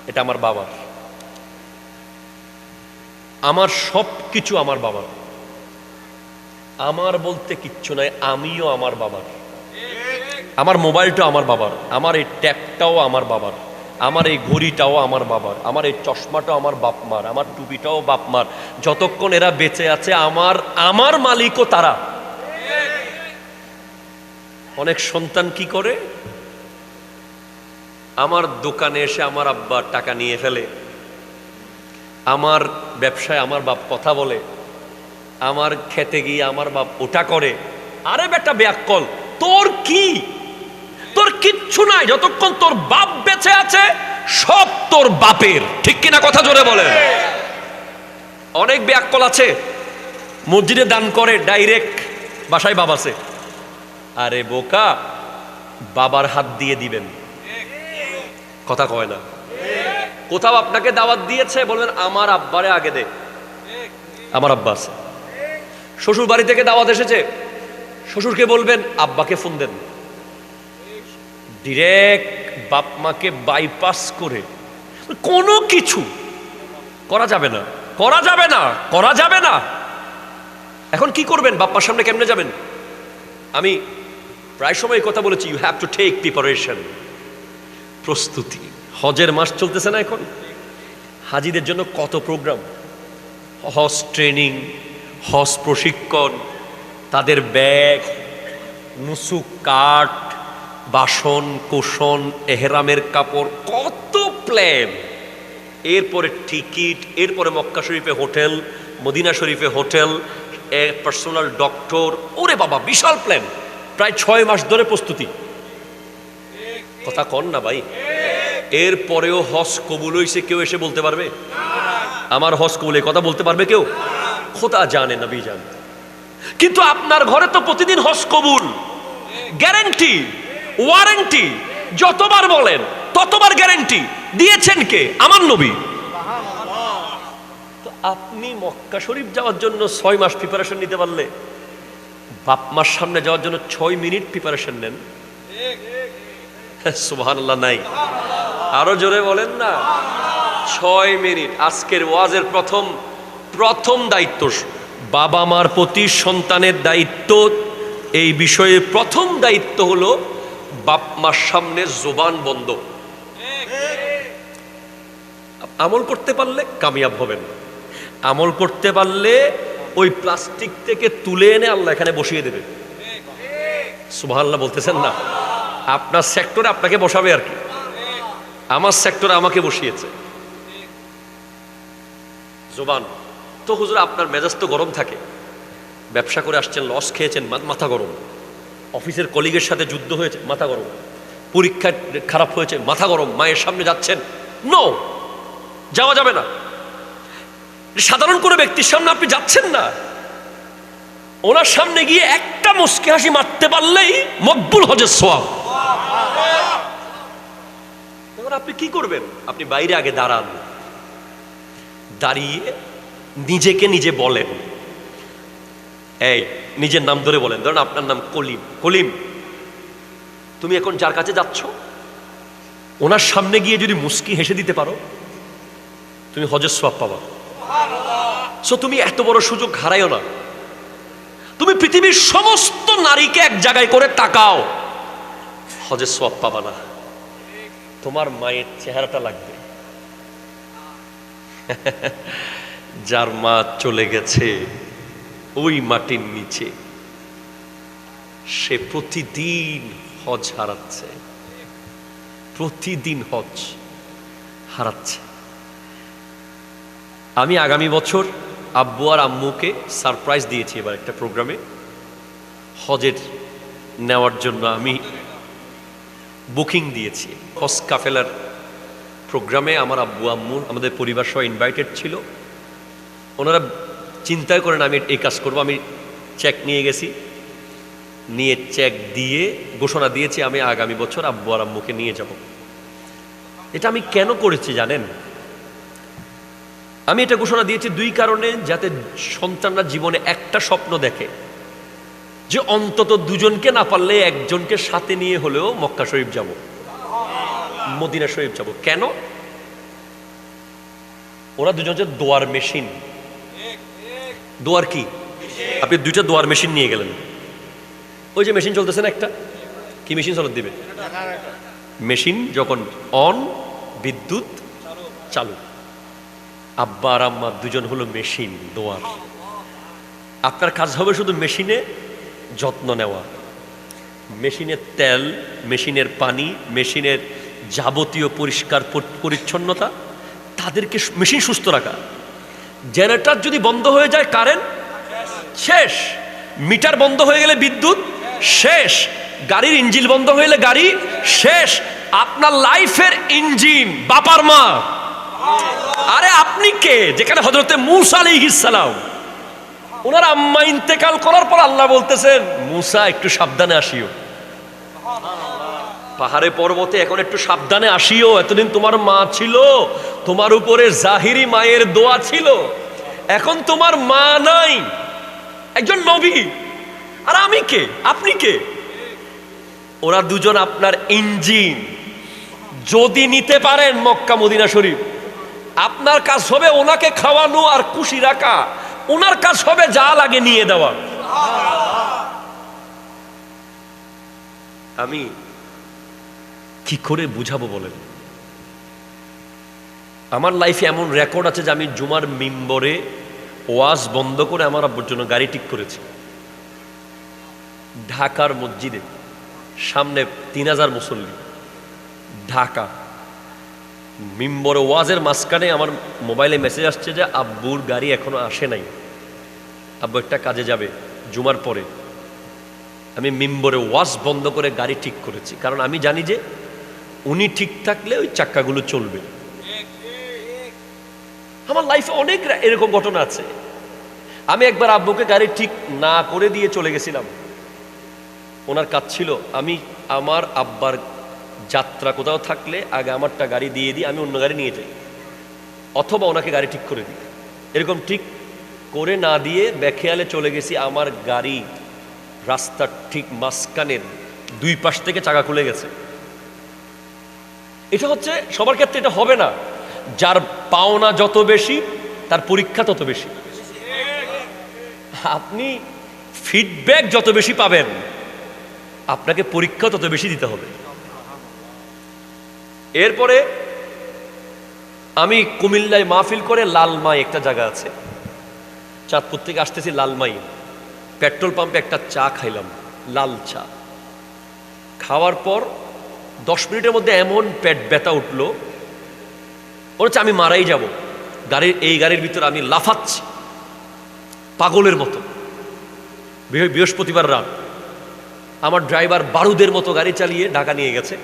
Speaker 1: এটা আমার বাবার, আমার সব কিছু আমার বাবার, আমার বলতে কিচ্ছু নাই, আমিও আমার বাবার। আমার মোবাইলটাও আমার বাবার, আমার এই ট্যাপটাও আমার বাবার, আমার এই ঘড়িটাও আমার বাবার, আমার এই চশমাটাও আমার বাপ মার, আমার টুপিটাও বাপ মার। যতক্ষণ এরা বেঁচে আছে আমার আমার মালিকও তারা। অনেক সন্তান কি করে, আমার দোকানে এসে আমার আব্বা টাকা নিয়ে ফেলে, আমার ব্যবসায় আমার বাপ কথা বলে, আমার খেতে গিয়ে আমার বাপ ওটা করে। আরে বেটা বেয়াক্কল, তোর কি, তোর কিচ্ছু নাই। যতক্ষণ তোর বাপ বেঁচে আছে সব তোর বাপের, ঠিক কিনা কথা জোরে বলে। অনেক বেয়াক্কল আছে মসজিদে দান করে, ডাইরেক্ট বাসায় বাপ আছে। আরে বোকা, বাবার হাত দিয়ে দিবেন, কথা কয় না। কোথাও আপনাকে দাওয়াত দিয়েছে, বলবেন আমার আব্বারে আগে দে, আমার আব্বা আছে। শ্বশুর বাড়ি থেকে দাওয়াত এসেছে, শ্বশুরকে বলবেন আব্বাকে ফোন দেন। ডিরেক্ট বাপ মাকে বাইপাস করে কোনো কিছু করা যাবে না, করা যাবে না, করা যাবে না। এখন কি করবেন, বাপ্পার সামনে কেমনে যাবেন? আমি প্রায় সময় কথা বলেছি, you have to take preparation, প্রস্তুতি। হজের মাস চলতেছে না এখন, হাজিদের জন্য কত প্রোগ্রাম, হজ ট্রেনিং, হজ প্রশিক্ষণ, তাদের ব্যাগ, নুসুক কাঠ, বাসন কোসন, এহরামের কাপড়, কত প্ল্যান। এরপরে টিকিট, এরপরে মক্কা শরীফে হোটেল, মদিনা শরীফে হোটেল, পার্সোনাল ডক্টর, ওরে বাবা বিশাল প্ল্যান। প্রায় 6 মাস ধরে প্রস্তুতি, কথা কন না ভাই। এরপরেও হজ কবুল হইছে কেউ এসে বলতে পারবে আমার হজ কবুল? কথা বলতে পারবে কেউ? খোদা জানে, নবী জানে। কিন্তু আপনার ঘরে তো প্রতিদিন হজ কবুল, গ্যারান্টি, ওয়ারেন্টি। যতবার বলেন ততবার গ্যারান্টি দিয়েছেন কে? আমার নবী। তো আপনি মক্কা শরীফ যাওয়ার জন্য 6 মাস প্রিপারেশন নিতে পারলে, বাপ মার সামনে যাওয়ার জন্য 6 মিনিট প্রিপারেশন নেন। সুবহানাল্লাহ নাই? আরো জোরে বলেন না, 6 মিনিট। আজকের ওয়াজের প্রথম দায়িত্ব বাবা মার প্রতি সন্তানের দায়িত্ব। এই বিষয়ে প্রথম দায়িত্ব হলো বাপ মার সামনে জবান বন্ধ। আমল করতে পারলে কামিয়াব হবেন, আমল করতে পারলে ওই প্লাস্টিক থেকে তুলে এনে আল্লাহ এখানে বসিয়ে দেবে। সুবহানাল্লাহ বলতেছেন না? আপনার সেক্টরে আপনাকে বসাবে আর কি, আমার সেক্টরে আমাকে বসিয়েছে। জবান তো হুজুর আপনার মেজাজ তো গরম থাকে, ব্যবসা করে আসছেন, লস খেয়েছেন, মাথা গরম, অফিসের কলিগের সাথে যুদ্ধ হয়েছে, মাথা গরম, পরীক্ষা খারাপ হয়েছে, মাথা গরম, মায়ের সামনে যাচ্ছেন, নো, যাওয়া যাবে না। সাধারণ কোনো ব্যক্তির সামনে আপনি যাচ্ছেন না, ওনার সামনে গিয়ে একটা মুস্কি হাসি মারতে পারলেই মকবুল হজের সওয়াব। এবার আপনি কি করবেন? আপনি বাইরে আগে দাঁড়ান, দাঁড়িয়ে নিজেকে নিজে বলেন, এই নিজের নাম ধরে বলেন, ধরেন আপনার নাম কলিম। কলিম, তুমি এখন যার কাছে যাচ্ছ ওনার সামনে গিয়ে যদি মুস্কি হেসে দিতে পারো, তুমি হজের সওয়াব পাবা। সো তুমি এত বড় সুযোগ হারাইও না। তুমি পৃথিবীর সমস্ত নারীকে এক জায়গায় করে তাকাও, হজের সওয়াব পাবা না। তোমার মায়ের চেহারাটা লাগবে। যার মা চলে গেছে ওই মাটির নিচে, সে প্রতিদিন হজ হারাচ্ছে, প্রতিদিন হজ হারাচ্ছে। আমি আগামী বছর আব্বু আর আম্মুকে সারপ্রাইজ দিয়েছি এবার একটা প্রোগ্রামে হজের নেওয়ার জন্য। আমি বুকিং দিয়েছি হজ কাফেলার প্রোগ্রামে। আমার আব্বু আম্মু আমাদের পরিবার সহ ইনভাইটেড ছিল। ওনারা চিন্তা করেন আমি এই কাজ করব। আমি চেক নিয়ে গেছি, নিয়ে চেক দিয়ে ঘোষণা দিয়েছি আমি আগামী বছর আব্বু আর আম্মুকে নিয়ে যাব। এটা আমি কেন করেছি জানেন? আমি এটা ঘোষণা দিয়েছি দুই কারণে, যাতে সন্তানরা জীবনে একটা স্বপ্ন দেখে যে অন্তত দুজনকে না পারলে একজনকে সাথে নিয়ে হলেও মক্কা শরীফ যাব, মদিনা শরীফ যাব। কেন? ওরা দুজন হচ্ছে দোয়ার মেশিন। দোয়ার কি? আপনি দুইটা দোয়ার মেশিন নিয়ে গেলেন, ওই যে মেশিন চলতেছে না একটা, কি মেশিন চালাতে দিবে? মেশিন যখন অন, বিদ্যুৎ চালু। আব্বা আর আম্মা দুজন হলো মেশিন, দোয়ার। আপনার কাজ হবে শুধু মেশিনে যত্ন নেওয়া, মেশিনের তেল, মেশিনের পানি, মেশিনের যাবতীয় পরিষ্কার পরিচ্ছন্নতা, তাদেরকে মেশিন সুস্থ রাখা। জেনারেটর যদি বন্ধ হয়ে যায় কারেন্ট শেষ, মিটার বন্ধ হয়ে গেলে বিদ্যুৎ শেষ, গাড়ির ইঞ্জিন বন্ধ হয়ে গেলে গাড়ি শেষ। আপনার লাইফের ইঞ্জিন বাবার মা। আরে আপনি কে? যেখানে হযরতে মূসা আলাইহিস সালাম, ওনার আম্মা ইন্তেকাল করার পর আল্লাহ বলতেছেন মূসা একটু সাবধানে আসিও, পাহাড়ে পর্বতে এখন একটু সাবধানে আসিও। এতদিন তোমার মা ছিল, তোমার উপরে জাহিরি মায়ের দোয়া ছিল, এখন তোমার মা নাই, একজন নবী। আর আমি কে? আপনি কে? ওরা দুজন আপনার ইঞ্জিন। যদি নিতে পারেন মক্কা মদিনা শরীফ, আপনার কাজ হবে ওনাকে খাওয়ানো আর খুশি রাখা, ওনার কাজ হবে যা লাগে নিয়ে দেওয়া। আমি কি করে বুঝাবো বলেন? আমার লাইফে এমন রেকর্ড আছে যে আমি জুমার মিম্বরে ওয়াজ বন্ধ করে আমার আব্বুর জন্য গাড়ি ঠিক করেছি। ঢাকার মসজিদে সামনে 3000 মুসল্লি, ঢাকা মিম্বরে ওয়াজের মাঝখানে আমার মোবাইলে মেসেজ আসছে যে আব্বুর গাড়ি এখনো আসে নাই, আব্বু একটা কাজে যাবে জুমার পরে। আমি মিম্বরে ওয়াজ বন্ধ করে গাড়ি ঠিক করেছি, কারণ আমি জানি যে উনি ঠিক থাকলে ওই চাক্কাগুলো চলবে। আমার লাইফে অনেক এরকম ঘটনা আছে। আমি একবার আব্বুকে গাড়ি ঠিক না করে দিয়ে চলে গেছিলাম, ওনার কাজ ছিল। আমি আমার আব্বার যাত্রা কোথাও থাকলে আগে আমারটা গাড়ি দিয়ে দিই, আমি অন্য গাড়ি নিয়ে যাই, অথবা ওনাকে গাড়ি ঠিক করে দিই। এরকম ঠিক করে না দিয়ে বেখেয়ালে চলে গেছি। আমার গাড়ি রাস্তার ঠিক মাঝখানের দুই পাশ থেকে চাকা খুলে গেছে। এটা হচ্ছে সবার ক্ষেত্রে এটা হবে না। যার পাওনা যত বেশি তার পরীক্ষা তত বেশি। আপনি ফিডব্যাক যত বেশি পাবেন, আপনাকে পরীক্ষা তত বেশি দিতে হবে। এরপরে আমি কুমিল্লায় মাহফিল করে লালমাই একটা জায়গা আছে, চাঁদপুর থেকে আসতেছি লালমাই, পেট্রোল পাম্পে একটা চা খাইলাম, লাল চা। খাওয়ার পর 10 মিনিটের মধ্যে এমন পেট ব্যথা উঠলো, ওর হচ্ছে আমি মারাই যাব। গাড়ির ভিতরে আমি লাফাচ্ছি পাগলের মতো। বৃহস্পতিবার রাত আমার ড্রাইভার বারুদের মতো গাড়ি চালিয়ে ঢাকা নিয়ে গেছে।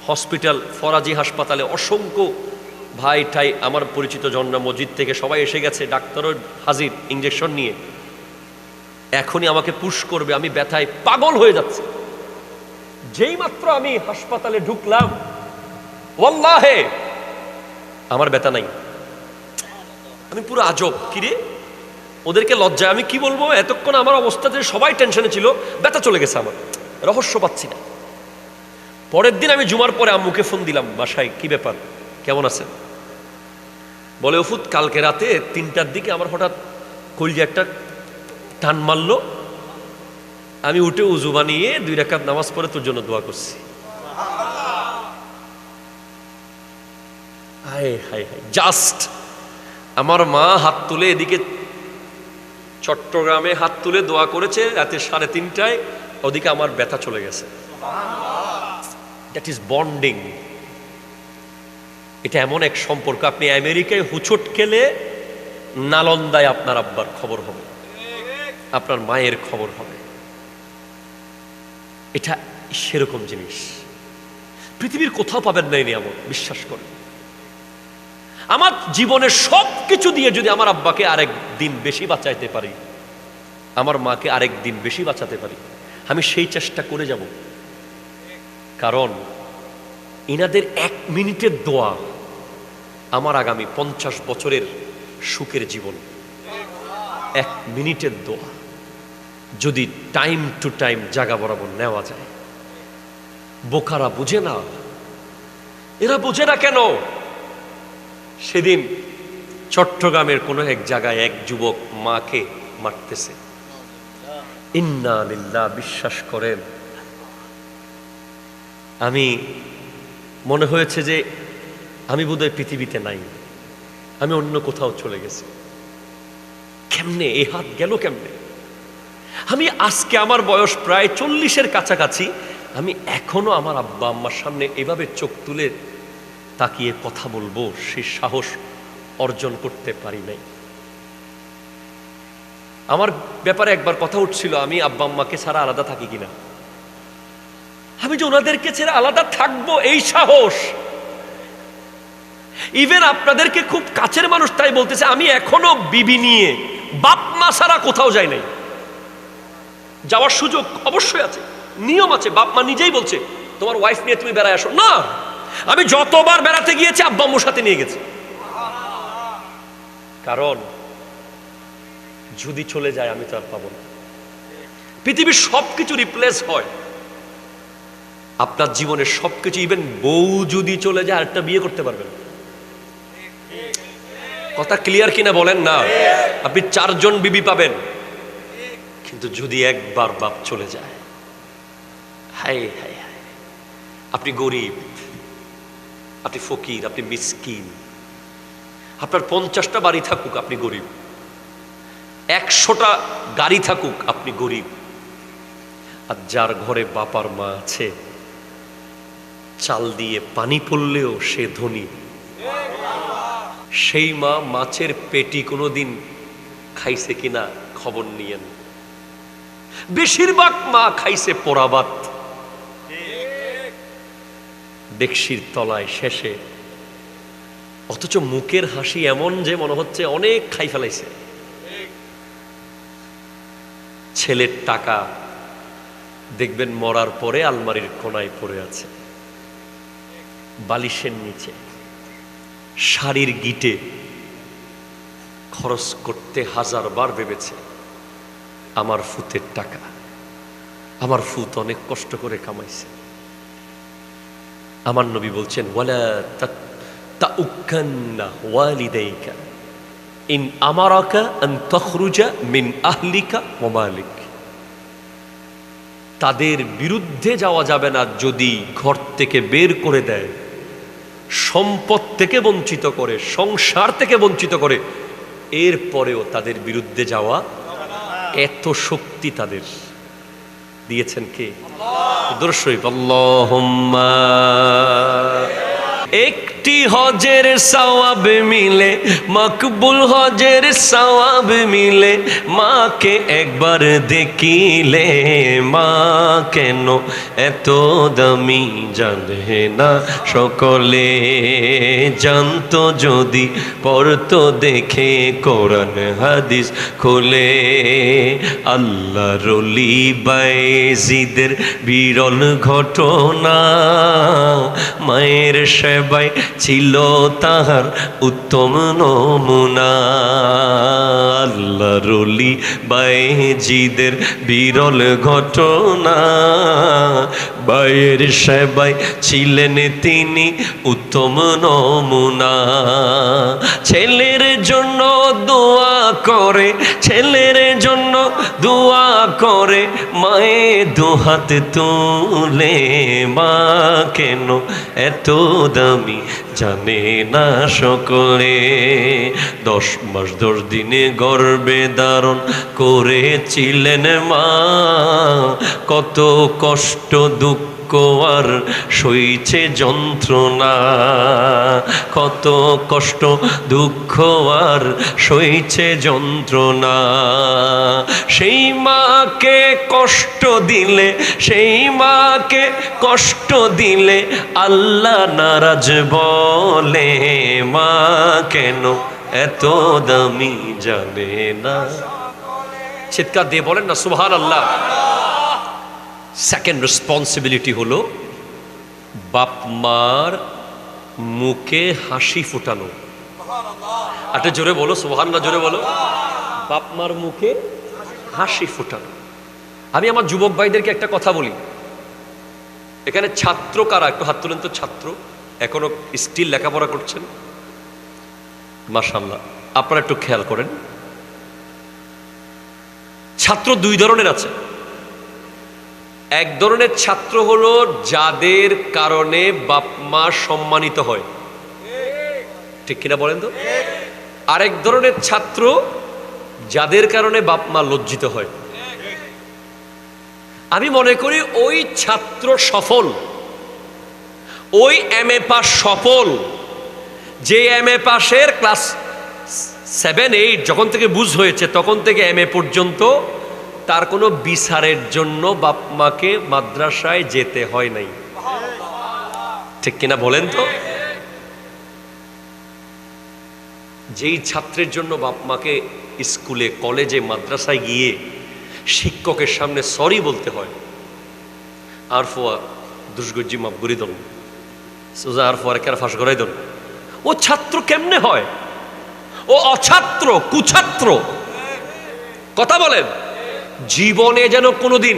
Speaker 1: হসপিটাল ফরাজি হাসপাতালে অসংখ্য ভাই ঠাই আমার পরিচিত জন্না মসজিদ থেকে সবাই এসে গেছে, ডাক্তারও হাজির ইঞ্জেকশন নিয়ে। এখনই আমাকে পুশ করবে, আমি ব্যথায় পাগল হয়ে যাচ্ছি। যেই মাত্র আমি হাসপাতালে ঢুকলাম, ওয়াল্লাহে আমার ব্যথা নাই। আমি পুরো আজব, কিরে ওদেরকে লজ্জায় আমি কি বলবো, এতক্ষণ আমার অবস্থাতে সবাই টেনশনে ছিল, ব্যথা চলে গেছে, আমার রহস্য পাচ্ছি না। পরের দিন আমি জুমার পরে আম্মুকে ফোন দিলাম বাসায়, কি ব্যাপার, কেমন আছেন? বলে ওফুত কালকে রাতে 3টার দিকে আমার হঠাৎ কলজে একটা টান মারলো, আমি উঠে উজু বানিয়ে 2 রাকাত নামাজ পড়ে তোর জন্য দোয়া করছি। হায় হায় হায়, জাস্ট আমার মা হাত তুলে এদিকে চট্টগ্রামে হাত তুলে দোয়া করেছে রাতে 3:30টায়, ওদিকে আমার ব্যথা চলে গেছে। That is bonding. এটা এমন এক সম্পর্ক, আপনি আমেরিকায় হুচট খেলে নালন্দায় আপনার আব্বার খবর হবে, আপনার মায়ের খবর হবে। এটা সেরকম জিনিস পৃথিবীর কোথাও পাবেন না, এমন বিশ্বাস করেন। আমার জীবনের সব কিছু দিয়ে যদি আমার আব্বাকে আরেক দিন বেশি বাঁচাইতে পারি, আমার মাকে আরেক দিন বেশি বাঁচাতে পারি, আমি সেই চেষ্টা করে যাব। কারণ ইনাদের 1 মিনিটের দোয়া আমার আগামী 50 বছরের সুখের জীবন। 1 মিনিটের দোয়া যদি টাইম টু টাইম জায়গা বরাবর নেওয়া যায়। বোকারা বুঝে না, এরা বুঝে না কেন? সেদিন চট্টগ্রামের কোনো এক জায়গায় এক যুবক মাকে মারতেছে, ইন্না লিল্লাহ, বিশ্বাস করেন আমি মনে হয়েছে যে আমি বোধহয় পৃথিবীতে নাই, আমি অন্য কোথাও চলে গেছি। কেমনে এই হাত গেল কেমনে? আমি আজকে আমার বয়স প্রায় 40-এর কাছাকাছি, আমি এখনো আমার আব্বা আম্মার সামনে এভাবে চোখ তুলে তাকিয়ে কথা বলবো সেই সাহস অর্জন করতে পারি নাই। আমার ব্যাপারে একবার কথা উঠছিল, আমি আব্বা আম্মাকে ছাড়া আলাদা থাকি কিনা, আমি যে ওনাদেরকে ছেড়ে আলাদা থাকবো এই সাহস। ইভেন আপনাদেরকে খুব কাছের মানুষ তাই বলতেছে, আমি এখনো বিবি নিয়ে বাপ মা ছাড়া কোথাও যাই নাই। যাওয়ার সুযোগ অবশ্যই আছে, নিয়ম আছে, বাপ মা নিজেই বলছে তোমার ওয়াইফ নিয়ে তুমি বেড়ায় আসো না। আমি যতবার বেড়াতে গিয়েছি আব্বা আম্মুর সাথে নিয়ে গেছি, কারণ যদি চলে যায় আমি তো আর পাবো না। পৃথিবীর সবকিছু রিপ্লেস হয়, আপনার জীবনের সবকিছু, ইভেন বউ যদি চলে যায় আরেকটা বিয়ে করতে পারবেন। কথা ক্লিয়ার কিনা বলেন না? আপনি 4 জন বিবি পাবেন, কিন্তু যদি একবার বাপ চলে যায়, হায় হায় হায়, আপনি গরিব, আপনি ফকির, আপনি মিসকিন, আপনার 50টা বাড়ি থাকুক আপনি গরিব, 100টা গাড়ি থাকুক আপনি গরিব। আর যার ঘরে বাপার মা আছে, চাল দিয়ে পানি পড়লেও সে ধনী। সেই মা মাছের পেটি কোনোদিন খাইছে কিনা খবর নিয়েন। বেশিরভাগ মা খাইছে পোড়া ভাত ডেকসির তলায় শেষে, অথচ মুখের হাসি এমন যে মনে হচ্ছে অনেক খাই ফেলাইছে। ছেলের টাকা দেখবেন মরার পরে আলমারির কোনায় পড়ে আছে, বালিশের নিচে, শাড়ির গিটে খরচ করতে 1000 বার ভেবেছে আমার ফুতের টাকা, আমার ফুত অনেক কষ্ট করে কামাইছে। আমার নবী বলছেন, ওয়ালা তাউক্কান্না ওয়ালিদাইকা ইন আমারাকা আন তাখরুজা মিন আহলিকা ওয়া মালিক। তাদের বিরুদ্ধে যাওয়া যাবে না যদি ঘর থেকে বের করে দেয়, সম্পদ থেকে বঞ্চিত করে, সংসার থেকে বঞ্চিত করে, এরপরেও তাদের বিরুদ্ধে যাওয়া। এত শক্তি তাদের দিয়েছেন কে? দরুদ শরীফ, আল্লাহুম্মা। একটি হজের সওয়াব মিলে, মকবুল হজের সওয়াব মিলে, মাকে একবার দেখিলে মা কেন এত দামি জানে না সকলে। জানতো যদি পড়তো দেখে কোরআন হাদিস খুলে। আল্লাহর ওলি বায়েজিদের বিরল ঘটনা, মায়ের সেবায় ছিল তাহার উত্তম নমুনা। আল্লাহর ওলি বায়েজিদের বিরল ঘটনা, মায়ের সেবায় ছিলেন তিনি উত্তম নমুনা। ছেলের জন্য দোয়া করে, ছেলের জন্য দোয়া করে,
Speaker 2: মায়ে দুহাত তুলে, মা কেন এত দামি জানে না সকলে। 10 মাস 10 দিনে গর্ভে ধারণ করেছিলেন মা, কত কষ্ট দুঃখ আর সইছে যন্ত্রণা, কত কষ্ট দুঃখ আর সইছে যন্ত্রণা। সেই মাকে কষ্ট দিলে, সেই মাকে কষ্ট দিলে আল্লাহ নারাজ বলে, মা কেন এত দামি জানে না।
Speaker 1: চিৎকার দিয়ে বলেন না সুবহানাল্লাহ। সেকেন্ড রেসপন্সিবিলিটি হলো বাপ মার মুখে হাসি ফোটানো। একটা জোরে বলো সুবহানাল্লাহ, জোরে বলো। বাপ মার মুখে হাসি ফোটানো। আমি আমার যুবক ভাইদেরকে একটা কথা বলি, এখানে ছাত্র কারা? একটু হাত তুলেন তো। ছাত্র এখনো স্টিল লেখাপড়া করছেন? মাশাআল্লাহ, আপনারা একটু খেয়াল করেন। ছাত্র 2 ধরনের আছে। এক ধরনের ছাত্র হলো যাদের কারণে বাপ মা সম্মানিত হয়, ঠিক কিনা বলেন তো? আরেক ধরনের ছাত্র যাদের কারণে বাপ মা লজ্জিত হয়। আমি মনে করি ওই ছাত্র সফল, ওই MA পাস সফল, যে MA পাশের ক্লাস 7, 8 যখন থেকে বুঝ হয়েছে তখন থেকে MA পর্যন্ত তার কোনো বিচারের জন্য বাপ মাকে মাদ্রাসায় যেতে হয় নাই, ঠিক কিনা বলেন তো? যেই ছাত্রের জন্য বাপ মাকে স্কুলে কলেজে মাদ্রাসায় গিয়ে শিক্ষকের সামনে সরি বলতে হয়, আর ফোয়া দুষ্গজ্জি মাপ করি দন, সোজা আর ফোয়ার কেন ফাঁস করাই দন, ও ছাত্র কেমনে হয়? ও অছাত্র, কুছাত্র। কথা বলেন। জীবনে যেন কোনোদিন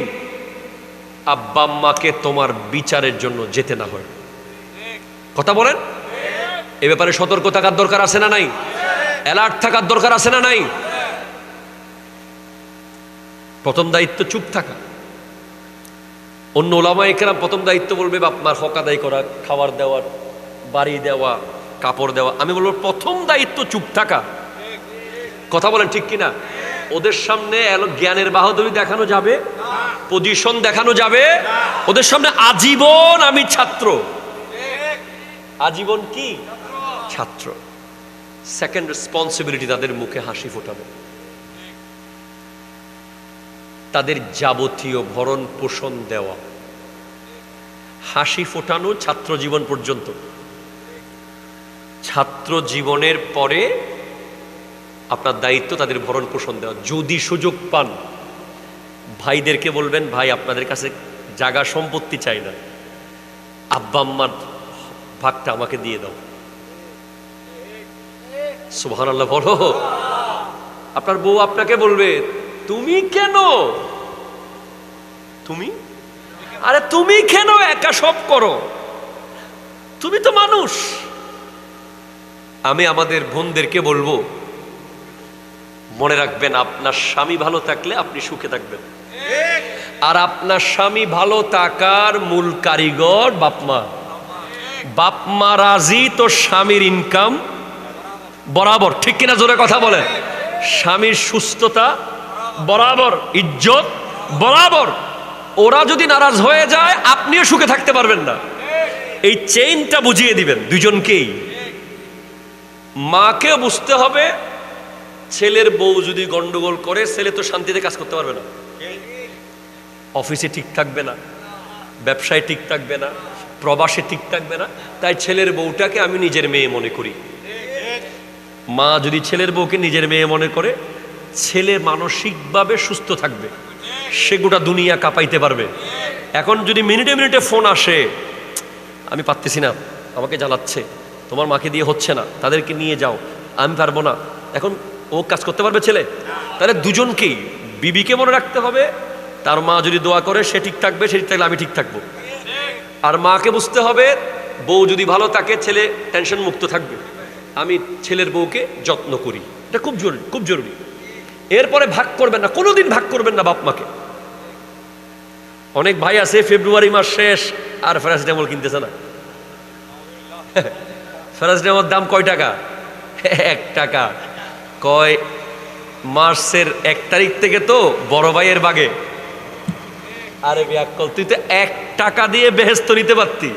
Speaker 1: আব্বা আম্মাকে তোমার বিচারের জন্য যেতে না হয়। কথা বলেন। এ ব্যাপারে সতর্ক থাকার দরকার আছে না নাই? অ্যালার্ট থাকার দরকার আছে না নাই? প্রথম দায়িত্ব চুপ থাকা। অন্য ওলামায়ে কেরাম প্রথম দায়িত্ব বলবে বাপ মার হক আদায় করা, খাবার দেওয়া, বাড়ি দেওয়া, কাপড় দেওয়া। আমি বলবো প্রথম দায়িত্ব চুপ থাকা। কথা বলেন ঠিক কিনা? ওদের সামনে জ্ঞানের বাহাদুরি দেখানো যাবে, পজিশন দেখানো যাবে? ওদের সামনে আজীবন আমি ছাত্র, আজীবন কি ছাত্র। সেকেন্ড রেসপন্সিবিলিটি তাদের মুখে হাসি ফোটানো, তাদের যাবতীয় ভরণ পোষণ দেওয়া। হাসি ফোটানো ছাত্র জীবন পর্যন্ত। ছাত্র জীবনের পরে আপনার দায়িত্ব তাদের ভরণ পোষণ দেওয়া। যদি সুযোগ পান ভাইদেরকে বলবেন, ভাই আপনাদের কাছে জায়গা সম্পত্তি চাই না, আব্বা আম্মার ভাগটা আমাকে দিয়ে দাও। সুবহানাল্লাহ বলো। আপনার বউ আপনাকে বলবে, তুমি কেন, তুমি, আরে তুমি কেন একা সব করো, তুমি তো মানুষ। আমি আমাদের বোনদেরকে বলবো, মনে রাখবেন আপনার স্বামী ভালো থাকলে আপনি সুখে থাকবেন, আর আপনার স্বামী ভালো থাকার মূল কারিগর বাপমা। বাপমা রাজি তো স্বামীর ইনকাম বরাবর, ঠিক কিনা জোরে কথা বলেন? স্বামীর সুস্থতা বরাবর, ইজ্জত বরাবর। ওরা যদি নারাজ হয়ে যায় আপনিও সুখে থাকতে পারবেন না। এই চেইনটা বুঝিয়ে দিবেন দুজনকেই। মাকে বুঝতে হবে, ছেলের বউ যদি গন্ডগোল করে ছেলে তো শান্তিতে কাজ করতে পারবে না, অফিসে ঠিক থাকবে না, ব্যবসায় ঠিক থাকবে না, প্রবাসে ঠিক থাকবে না। তাই ছেলের বউটাকে আমি নিজের মেয়ে মনে করি। মা যদি ছেলের বউকে নিজের মেয়ে মনে করে, ছেলে মানসিকভাবে সুস্থ থাকবে, সে গোটা দুনিয়া কাঁপাইতে পারবে। এখন যদি মিনিটে মিনিটে ফোন আসে, আমি পারতেছি না, আমাকে জ্বালাচ্ছে, তোমার মাকে দিয়ে হচ্ছে না, তাদেরকে নিয়ে যাও, আমি পারবো না, এখন ও কাজ করতে পারবে ছেলে? তাহলে দুজনকেই, বিবিকে মনে রাখতে হবে, তার মা যদি দোয়া করে সে ঠিক থাকবে, সে ঠিক থাকলে আমি ঠিক থাকবো। আর মাকে বুঝতে হবে, বউ যদি ভালো থাকে ছেলে টেনশন মুক্ত থাকবে, আমি ছেলের বউকে যত্ন করি। এটা খুব জরুরি, খুব জরুরি। এরপরে ভাগ করবেন না, কোনোদিন ভাগ করবেন না বাপ মাকে। অনেক ভাই আছে ফেব্রুয়ারি মাস শেষ আর প্যারাসিটামল কিনতেছে না। প্যারাসিটামল দাম কয় টাকা? 1 টাকা। কয় মার্চের 1 তারিখ থেকে তো বড় ভাইয়ের বাগে। আরে বিয়াক্কল, তুই তো 1 টাকা দিয়ে বেহেস্ত নিতে পারতি,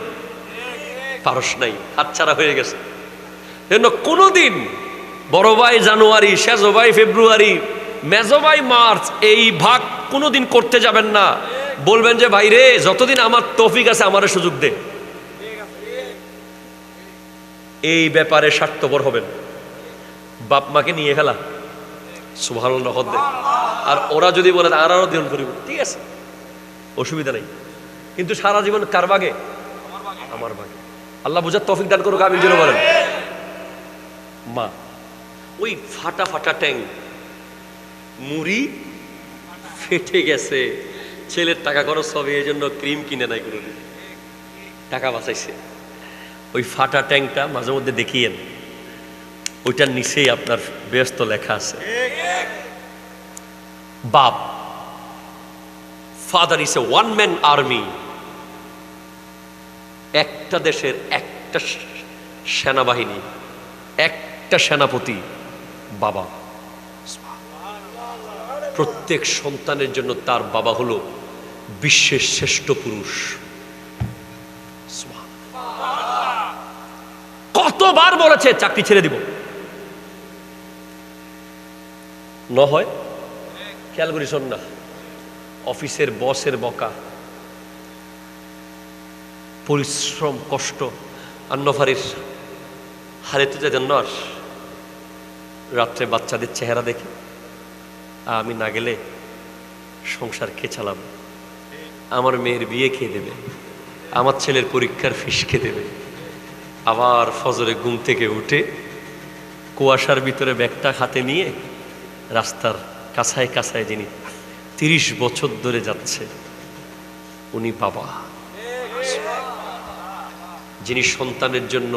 Speaker 1: পারস নাই, হাতছাড়া হয়ে গেছে। জন্য কোনোদিন বড় ভাই জানুয়ারি, সেজো ভাই ফেব্রুয়ারি, মেজো ভাই মার্চ এই ভাগ কোনোদিন করতে যাবেন না। বলবেন যে ভাই রে, যতদিন আমার তৌফিক আছে আমারে সুযোগ দে। এই ব্যাপারে স্বার্থপর হবেন। বাপ মাকে নিয়ে ফেলা, সুবহানাল্লাহ হদ্দে। আর ওরা যদি বলে আরো দিন করিব, ঠিক আছে, অসুবিধা নেই, কিন্তু সারা জীবন কার ভাগে? আমার ভাগে। আল্লাহ বুঝার তৌফিক দান করুক, আমিন জোরে বলেন। মা ওই ফাটা ফাটা ট্যাং, মুড়ি ফেটে গেছে, ছেলের টাকা খরচ হবে এই জন্য ক্রিম কিনে নাই, কোনো টাকা বাঁচাইছে। ওই ফাটা ট্যাংটা মাঝে মধ্যে দেখিয়েন, ওইটার নিচেই আপনার ব্যস্ত লেখা আছে বাপ। Father is a one man army. একটা দেশের একটা সেনাবাহিনী, একটা সেনাপতি বাবা। প্রত্যেক সন্তানের জন্য তার বাবা হলো বিশ্বের শ্রেষ্ঠ পুরুষ। কতবার বলেছে চাকরি ছেড়ে দিব, ন হয় খেয়াল করি শোন না। অফিসের বসের বকা, পরিশ্রম, কষ্ট, আন্নফারির হারে তো যেতেন না। রাত্রে বাচ্চাদের চেহারা দেখে আমি না গেলে সংসার কে চালাবো, আমার মেয়ের বিয়ে খেয়ে দেবে, আমার ছেলের পরীক্ষার ফিস খেয়ে দেবে। আবার ফজরে ঘুম থেকে উঠে কুয়াশার ভিতরে ব্যাগটা হাতে নিয়ে রাস্তার কাছায় কাছায় যিনি 30 বছর ধরে যাচ্ছে, উনি বাবা। যিনি সন্তানের জন্য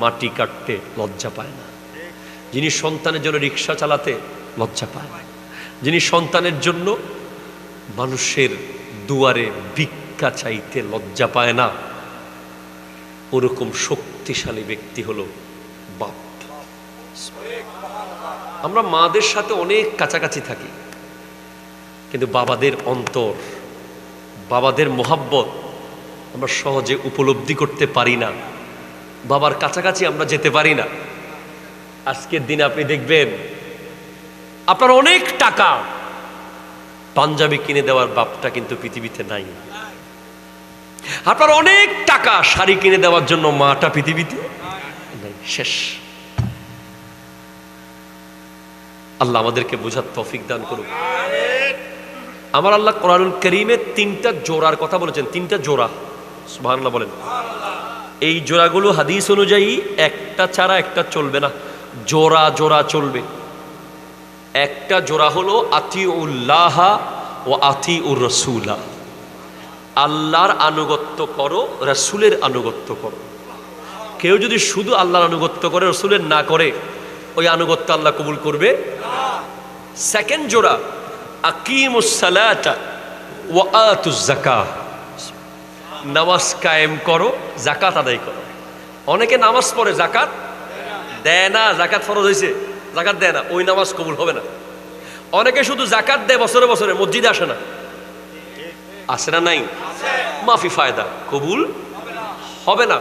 Speaker 1: মাটি কাটতে লজ্জা পায় না, যিনি সন্তানের জন্য রিক্সা চালাতে লজ্জা পায় না, যিনি সন্তানের জন্য মানুষের দুয়ারে ভিক্ষা চাইতে লজ্জা পায় না, ওরকম শক্তিশালী ব্যক্তি হলো বাপ। আমরা মাদের সাথে অনেক কাছাকাছি থাকি, কিন্তু বাবাদের অন্তর, বাবাদের মোহাব্বত আমরা সহজে উপলব্ধি করতে পারি না, বাবার কাছাকাছি আমরা যেতে পারি না। আজকের দিনে আপনি দেখবেন আপনার অনেক টাকা, পাঞ্জাবি কিনে দেওয়ার বাপটা কিন্তু পৃথিবীতে নাই। আপনার অনেক টাকা, শাড়ি কিনে দেওয়ার জন্য মাটা পৃথিবীতে নাই, শেষ। আল্লাহ আমাদেরকে বোঝার তৌফিক দান করুক। আমার আল্লাহ কোরআনুল কারীমে 3টা জোড়ার কথা বলেছেন, 3টা জোড়া, সুবহানাল্লাহ বলেন। এই জোড়াগুলো হাদিস অনুযায়ী একটা ছাড়া একটা চলবে না, জোড়া জোড়া চলবে। একটা জোড়া হলো আতিউল্লাহ ও আতিউর রাসূলা, আল্লাহর আনুগত্য করো, রাসূলের আনুগত্য করো। কেউ যদি শুধু আল্লাহর আনুগত্য করে, রাসূলের না করে, ওই আনুগত্য আল্লাহ কবুল করবে না। সেকেন্ড জোড়া আকিমুস সালাতা ওয়া আতুজ যাকাহ, নামাজ কায়েম করো, যাকাত আদায় করো। অনেকে নামাজ পড়ে যাকাত দেয় না, যাকাত ফরজ হয়েছে যাকাত দেয় না, ওই নামাজ কবুল হবে না। অনেকে শুধু যাকাত দেয়, বছরে বছরে মসজিদে আসে না, আসে না? নাই, মাফি ফায়দা, কবুল হবে না।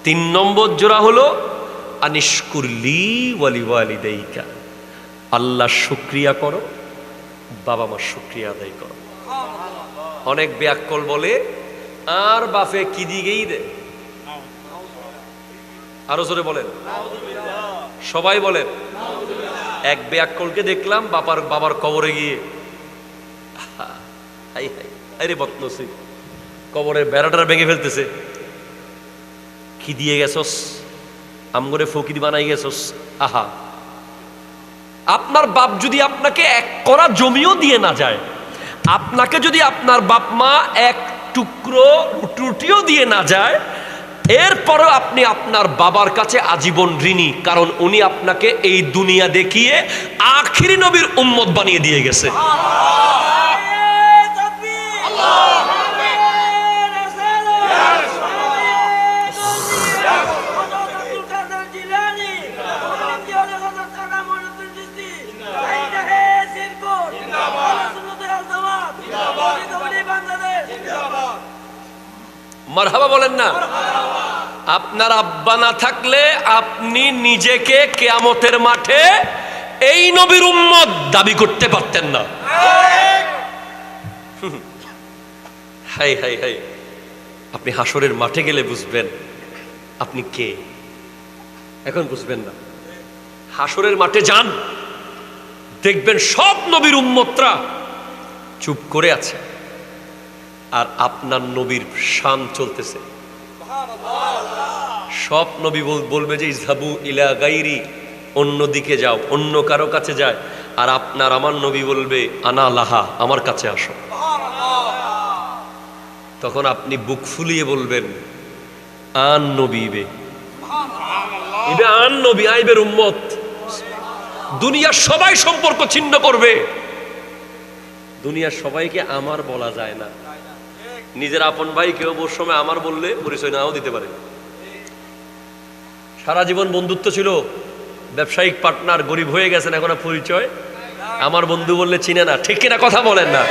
Speaker 1: 3 নম্বর জোড়া হলো আনিশকুরলি ওয়ালি ওয়ালিদাইকা, আল্লাহ শুকরিয়া করো, বাবা মার শুকরিয়া আদায় করো। অনেক ব্যাককল বলে আর বাপে কি দিগেই দে, আরো জোরে বলেন, সবাই বলেন। এক ব্যাককলকে দেখলাম বাবার কবরে গিয়ে, হাই হাই, আরে বদনসিব, কবরের বেড়াটার ভেঙে ফেলতেছে। কি দিয়ে গেছস, আমগরে ফকির বানাই গেছস। আহা, আপনার বাপ যদি আপনাকে 1 কড়া জমিও দিয়ে না যায়, আপনাকে যদি আপনার বাপ মা 1 টুকরো রুটিও দিয়ে না যায়, এরপরও আপনি আপনার বাবার কাছে আজীবন ঋণী, কারণ উনি আপনাকে এই দুনিয়া দেখিয়ে আখিরি নবীর উম্মত বানিয়ে দিয়ে গেছে। মারহাবা বলেন না? আপনার আব্বা না থাকলে আপনি নিজেকে কিয়ামতের মাঠে এই নবীর উম্মত দাবি করতে পারতেন না। হাই হাই হাই, আপনি হাসরের মাঠে গেলে বুঝবেন আপনি কে, এখন বুঝবেন না। হাসরের মাঠে যান, দেখবেন সব নবীর উম্মতরা চুপ করে আছে, আর আপনার নবীর শান চলতেছে। সব নবী বলবে যে ইযহাবু ইলা গায়রি, অন্যদিকে যাও, অন্য কারো কাছে যায়। আর আপনার আমার নবী বলবে আনা লাহা, আমার কাছে আসো। তখন আপনি বুক ফুলিয়ে বলবেন আন নবী বে, ইবে আন নবী, আইবের উম্মত। দুনিয়ার সবাই সম্পর্ক ছিন্ন করবে। দুনিয়ার সবাইকে আমার বলা যায় না। নিজের আপন ভাই কেউ ওর সময় আমার বললে পরিচয় নাও দিতে পারে। সারা জীবন বন্ধুত্ব ছিল, ব্যবসায়িক পার্টনার, গরিব হয়ে গেছেন, এখন পরিচয় আমার বন্ধু বললে চিনে না। ঠিক কিনা কথা বলেন না?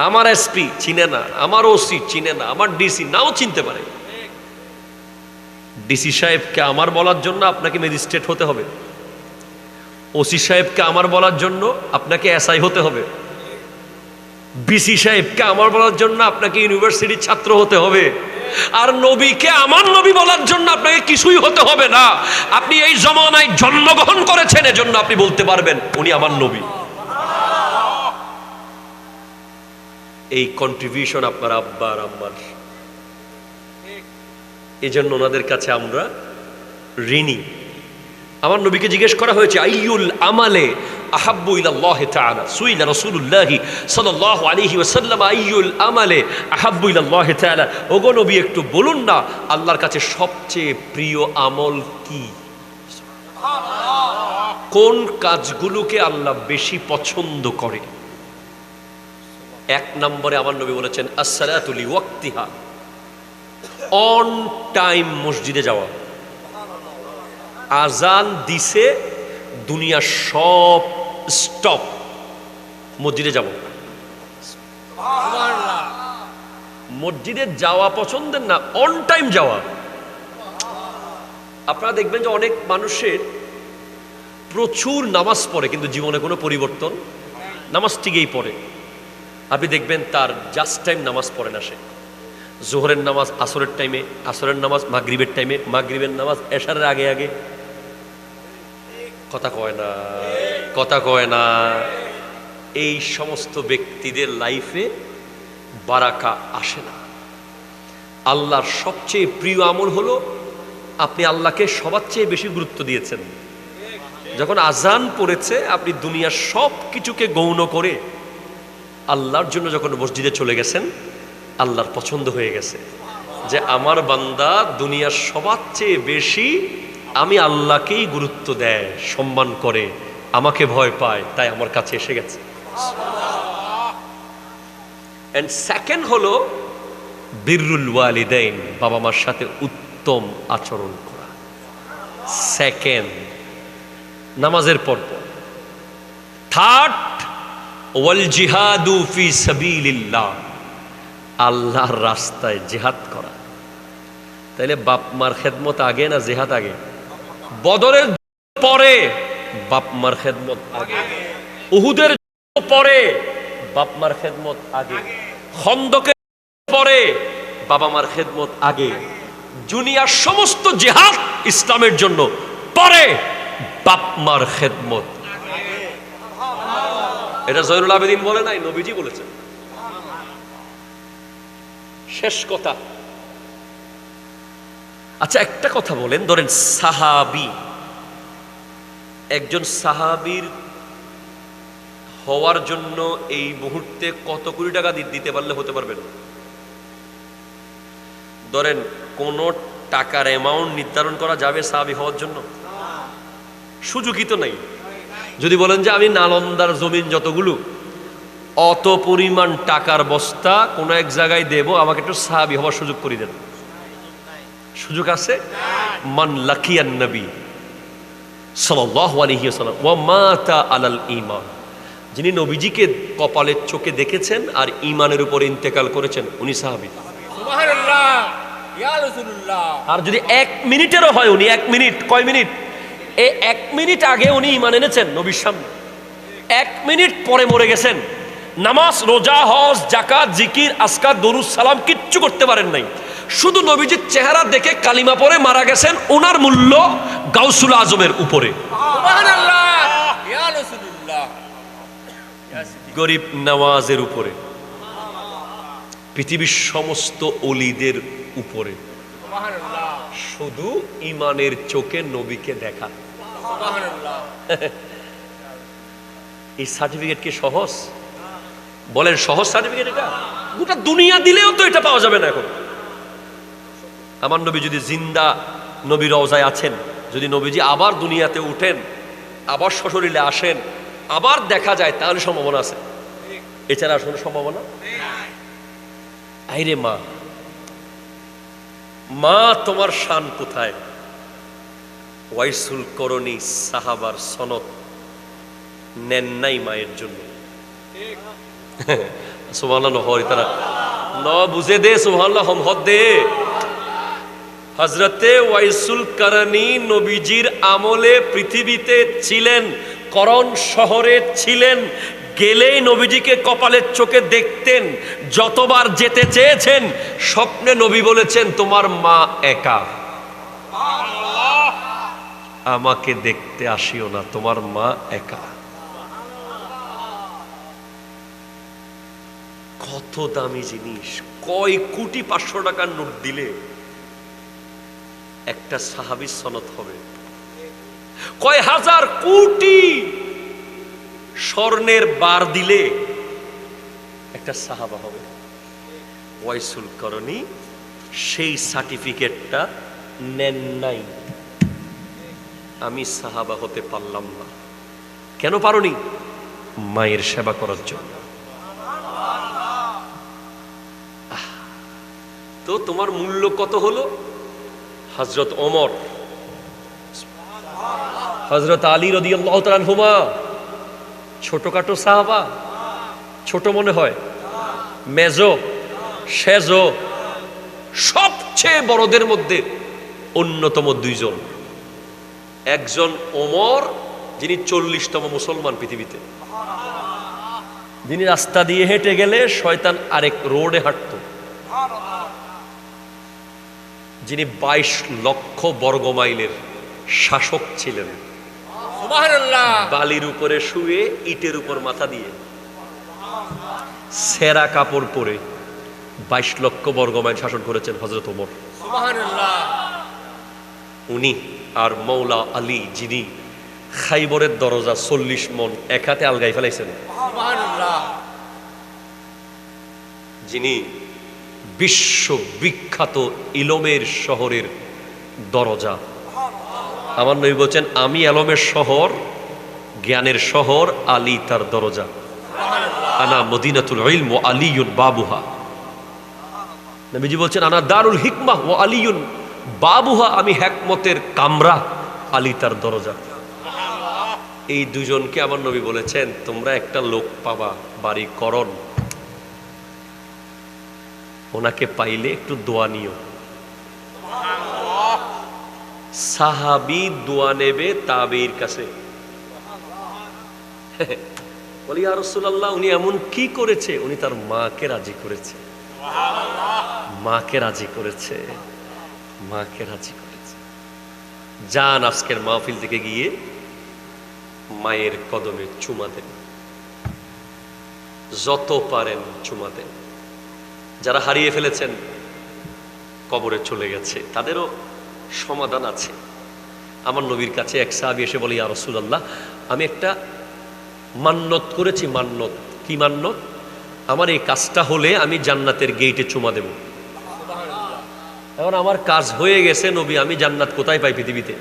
Speaker 1: আমার এসপি চিনে না, আমার ওসি চিনে না, আমার ডিসি নাও চিনতে পারে। ডিসি সাহেবকে আমার বলার জন্য আপনাকে ম্যাজিস্ট্রেট হতে হবে, ওসি সাহেবকে আমার বলার জন্য আপনাকে এসআই হতে হবে, বিসি সাহেবকে আমার বলার জন্য আপনাকে ইউনিভার্সিটির ছাত্র হতে হবে। আর নবীকে আমার নবী বলার জন্য আপনাকে কিছুই হতে হবে না। আপনি এই জমানায় জন্মগ্রহণ করেছেন, এজন্য আপনি বলতে পারবেন উনি আমার নবী। এই কন্ট্রিবিউশন আপনার আব্বা আর আম্মার, এজন্য ওনাদের কাছে আমরা ঋণী। আমার নবীকে জিজ্ঞেস করা হয়েছে আইয়ুল আমালে আহাব্বু ইলাল্লাহি তাআলা, সুইলা রাসূলুল্লাহি সাল্লাল্লাহু আলাইহি ওয়াসাল্লাম আইয়ুল আমালে আহাব্বু ইলাল্লাহি তাআলা, ওগো নবী একটু বলুন না আল্লাহর কাছে সবচেয়ে প্রিয় আমল কি? কোন কাজগুলোকে আল্লাহ বেশি পছন্দ করে? এক নম্বরে আমার নবী বলেছেন আসসালাতু লিওয়াক্তিহা, অন টাইম মসজিদে যাওয়া। আজান দিছে, দুনিয়া সব স্টপ, মসজিদে যাব। মসজিদে যাওয়া পছন্দের না, অন টাইম যাওয়া। আপনারা দেখবেন যে অনেক মানুষের প্রচুর নামাজ পড়ে কিন্তু জীবনে কোনো পরিবর্তন, নামাজ ঠিকই পড়ে। আপনি দেখবেন তার জাস্ট টাইম নামাজ পড়ে না। সে জোহরের নামাজ আসরের টাইমে, আসরের নামাজ মাগরিবের টাইমে, মাগরিবের নামাজ এশারের আগে আগে। কথা কয় না, কথা কয় না। এই সমস্ত ব্যক্তিদের লাইফে বারাকা আসে না। আল্লাহর সবচেয়ে প্রিয় আমল হলো আপনি আল্লাহকে সবার চেয়ে বেশি গুরুত্ব দিয়েছেন। যখন আজান পড়েছে আপনি দুনিয়ার সব কিছুকে গৌণ করে আল্লাহর জন্য যখন মসজিদে চলে গেছেন, আল্লাহর পছন্দ হয়ে গেছে যে আমার বান্দা দুনিয়ার সবার চেয়ে বেশি আমি আল্লাহকেই গুরুত্ব দেয়, সম্মান করে, আমাকে ভয় পায়, তাই আমার কাছে এসে গেছে। এন্ড সেকেন্ড হলো বিররুল ওয়ালিদাইন, বাবা মার সাথে উত্তম আচরণ করা। সেকেন্ড, নামাজের পর। থার্ড ওয়াল জিহাদু ফি সাবিলিল্লাহ, আল্লাহর রাস্তায় জিহাদ করা। তাইলে বাপ মার খেদমত আগে না জিহাদ আগে? বদরের পরে বাপ মার খেদমত আগে, উহুদের পরে বাপ মার খেদমত আগে, খন্দকের পরে বাবা মার খেদমত আগে, দুনিয়ার সমস্ত জিহাদ ইসলামের জন্য পরে বাপ মার খেদমত। এটা জয়নুল আবেদিন বলে নাই, নবীজি বলেছেন। শেষ কথা। আচ্ছা একটা কথা বলেন, ধরেন সাহাবী, একজন সাহাবীর হওয়ার জন্য এই মুহূর্তে কত কোটি টাকা দিতে পারলে হতে পারবেন? ধরেন কোন টাকার অ্যামাউন্ট নির্ধারণ করা যাবে সাহাবী হওয়ার জন্য? সুযোগই তো নাই। যদি বলেন যে আমি নালন্দার জমিন যতগুলো, অত পরিমাণ টাকার বস্তা কোন এক জায়গায় দেব, আমাকে একটু সাহাবী হওয়ার সুযোগ করে দেন, সুযোগ আছে? মান লাকিয়ান নবী সাল্লাল্লাহু আলাইহি ওয়াসাল্লাম ওয়া মাতা আলাল ঈমান, যিনি নবীজিকে কপালের চোখে দেখেছেন আর ঈমানের উপর ইন্তেকাল করেছেন, উনি সাহাবী। সুবহানাল্লাহ।
Speaker 3: ইয়া রাসূলুল্লাহ।
Speaker 1: আর যদি 1 মিনিটেরও হয়, উনি 1 মিনিট, কয় মিনিট, এই 1 মিনিট আগে উনি ঈমান এনেছেন নবীর সামনে, 1 মিনিট পরে মরে গেছেন, নামাজ, রোজা, হজ, যাকাত, জিকির, আজকার, দরুদ, সালাম কিচ্ছু করতে পারেন নাই, শুধু নবীজির চেহারা দেখে কালিমা পরে মারা গেছেন। ওনার মূল্য গাউসুল আজমের উপরে,
Speaker 3: সুবহানাল্লাহ, ইয়া রাসূলুল্লাহ।
Speaker 1: গরিব নওয়াজের উপরে, পৃথিবীর সমস্ত অলিদের উপরে,
Speaker 3: সুবহানাল্লাহ,
Speaker 1: শুধু ইমানের চোখে নবীকে দেখা।
Speaker 3: সুবহানাল্লাহ।
Speaker 1: এই সার্টিফিকেট কি সহজ? বলেন সহজ সার্টিফিকেট এটা? গোটা দুনিয়া দিলেও তো এটা পাওয়া যাবে না এখন। আমার নবী যদি জিন্দা নবী রওজায় আছেন, যদি নবীজি আবার দুনিয়াতে উঠেন, আবার সশরীরে আসেন, আবার দেখা যায়, তাহলে সম্ভাবনা আছে, এছাড়া আসলে সম্ভাবনা। আইরে মা, মা তোমার শান কোথায়? ওয়াইসুল করণী সাহাবার সনদ নেন নাই মায়ের জন্য। সুবহানাল্লাহ, হরি তারা ন বুঝে দে, সুবহানাল্লাহ হম হদ দে। হযরতে ওয়াইসুল করণী নবীজির আমলে পৃথিবীতে ছিলেন, করণ শহরে ছিলেন, গেলেই নবীজিকে কপালের চোখে দেখতেন। যতবার যেতে চেয়েছেন, স্বপ্নে নবী বলেছেন তোমার মা একা, আমাকে দেখতে আসিও না, তোমার মা একা। কত দামি জিনিস! কয় কোটি 500 টাকার নোট দিলে একটা সাহাবীর সনদ হবে, কয় হাজার কোটি স্বর্ণের বার দিলে একটা সাহাবা হবে। ওয়াইসুল করণী সেই সার্টিফিকেটটা নেন নাই। আমি সাহাবা হতে পারলাম না। কেন পারোনি? মায়ের সেবা করার জন্য। তো তোমার মূল্য কত হলো? হযরত ওমর, হযরত আলী রাদিয়াল্লাহু তাআলা আনহুমা ছোটখাটো সাহাবা, ছোট মনে হয়, মেজো সেজো, সবচেয়ে বড়দের মধ্যে অন্যতম 2 জন। একজন ওমর, যিনি 40তম মুসলমান পৃথিবীতে, যিনি রাস্তা দিয়ে হেঁটে গেলে শয়তান আরেক রোডে হাঁটত, যিনি 22 লক্ষ বর্গ মাইলের শাসক ছিলেন,
Speaker 3: সুবহানাল্লাহ।
Speaker 1: বালির উপরে শুয়ে ইটের উপর মাথা দিয়ে সেরা কাপড় পরে 22 লক্ষ বর্গ মাইল শাসন করেছেন হযরত ওমর।
Speaker 3: সুবহানাল্লাহ।
Speaker 1: উনি আর মৌলা আলী, যিনি খাইবরের দরজা 40 মণ এক হাতে আলগাই ফেলাইছেন,
Speaker 3: সুবহানাল্লাহ।
Speaker 1: যিনি বিশ্ববিখ্যাত ইলমের শহরের দরজা। আমার নবী বলছেন আমি এলমের শহর, জ্ঞানের শহর, আলী তার দরজা। আনা মদিনাতুল ইলম ওয়া আলীউন বাবুহা। নবীজি বলছেন আনা দারুল হিকমাহ ওয়া আলীউন বাবুহা, আমি হিকমতের কামরা, আলী তার দরজা। এই 2 জনকে আমার নবী বলেছেন তোমরা একটা লোক পাবা বাড়ি করণ, ওনাকে পাইলে একটু দোয়া নিও। সাহাবী দোয়া নেবে তাবেঈর কাছে, বলি ইয়া রাসূলুল্লাহ উনি এমন কি করেছে? উনি তার মাকে রাজি করেছে, মাকে রাজি করেছে, মাকে রাজি করেছে। যান আজকের মাহফিল থেকে গিয়ে মায়ের কদমে চুমা দেন, যত পারেন চুমা দেন। যারা হারিয়ে ফেলেছেন, কবরে চলে গেছে, তাদেরও সমাধান আছে। আমার নবীর কাছে এক সাহাবী এসে বলে ইয়া রাসূলুল্লাহ আমি একটা মান্নত করেছি। মান্নত কি মান্নত? আমার এই কাজটা হলে আমি জান্নাতের গেইটে চুমা দেব। এখন আমার কাজ হয়ে গেছে নবী, আমি জান্নাত কোথায় পাই পৃথিবীতে?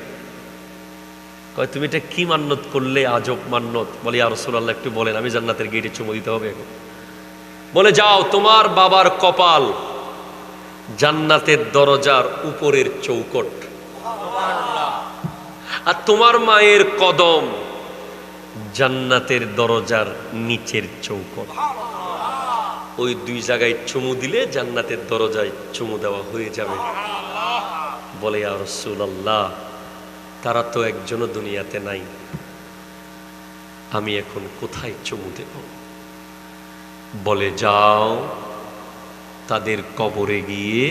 Speaker 1: কয় তুমি এটা কি মান্নত করলে, আজব মান্নত। বলে ইয়া রাসূলুল্লাহ একটু বলেন, আমি জান্নাতের গেইটে চুমু দিতে হবে এখন। বলে যাও, তোমার বাবার কপাল জান্নাতের দরজার উপরের চৌকট, আর তোমার মায়ের কদম জান্নাতের দরজার নিচের চৌকট। ওই দুই জায়গায় চুমু দিলে জান্নাতের দরজায় চুমু দেওয়া হয়ে যাবে। বলে ইয়া রাসূলুল্লাহ, তারা তো একজনও দুনিয়াতে নাই, আমি এখন কোথায় চুমু দেব? বলে যাও, তাদের কবরে গিয়ে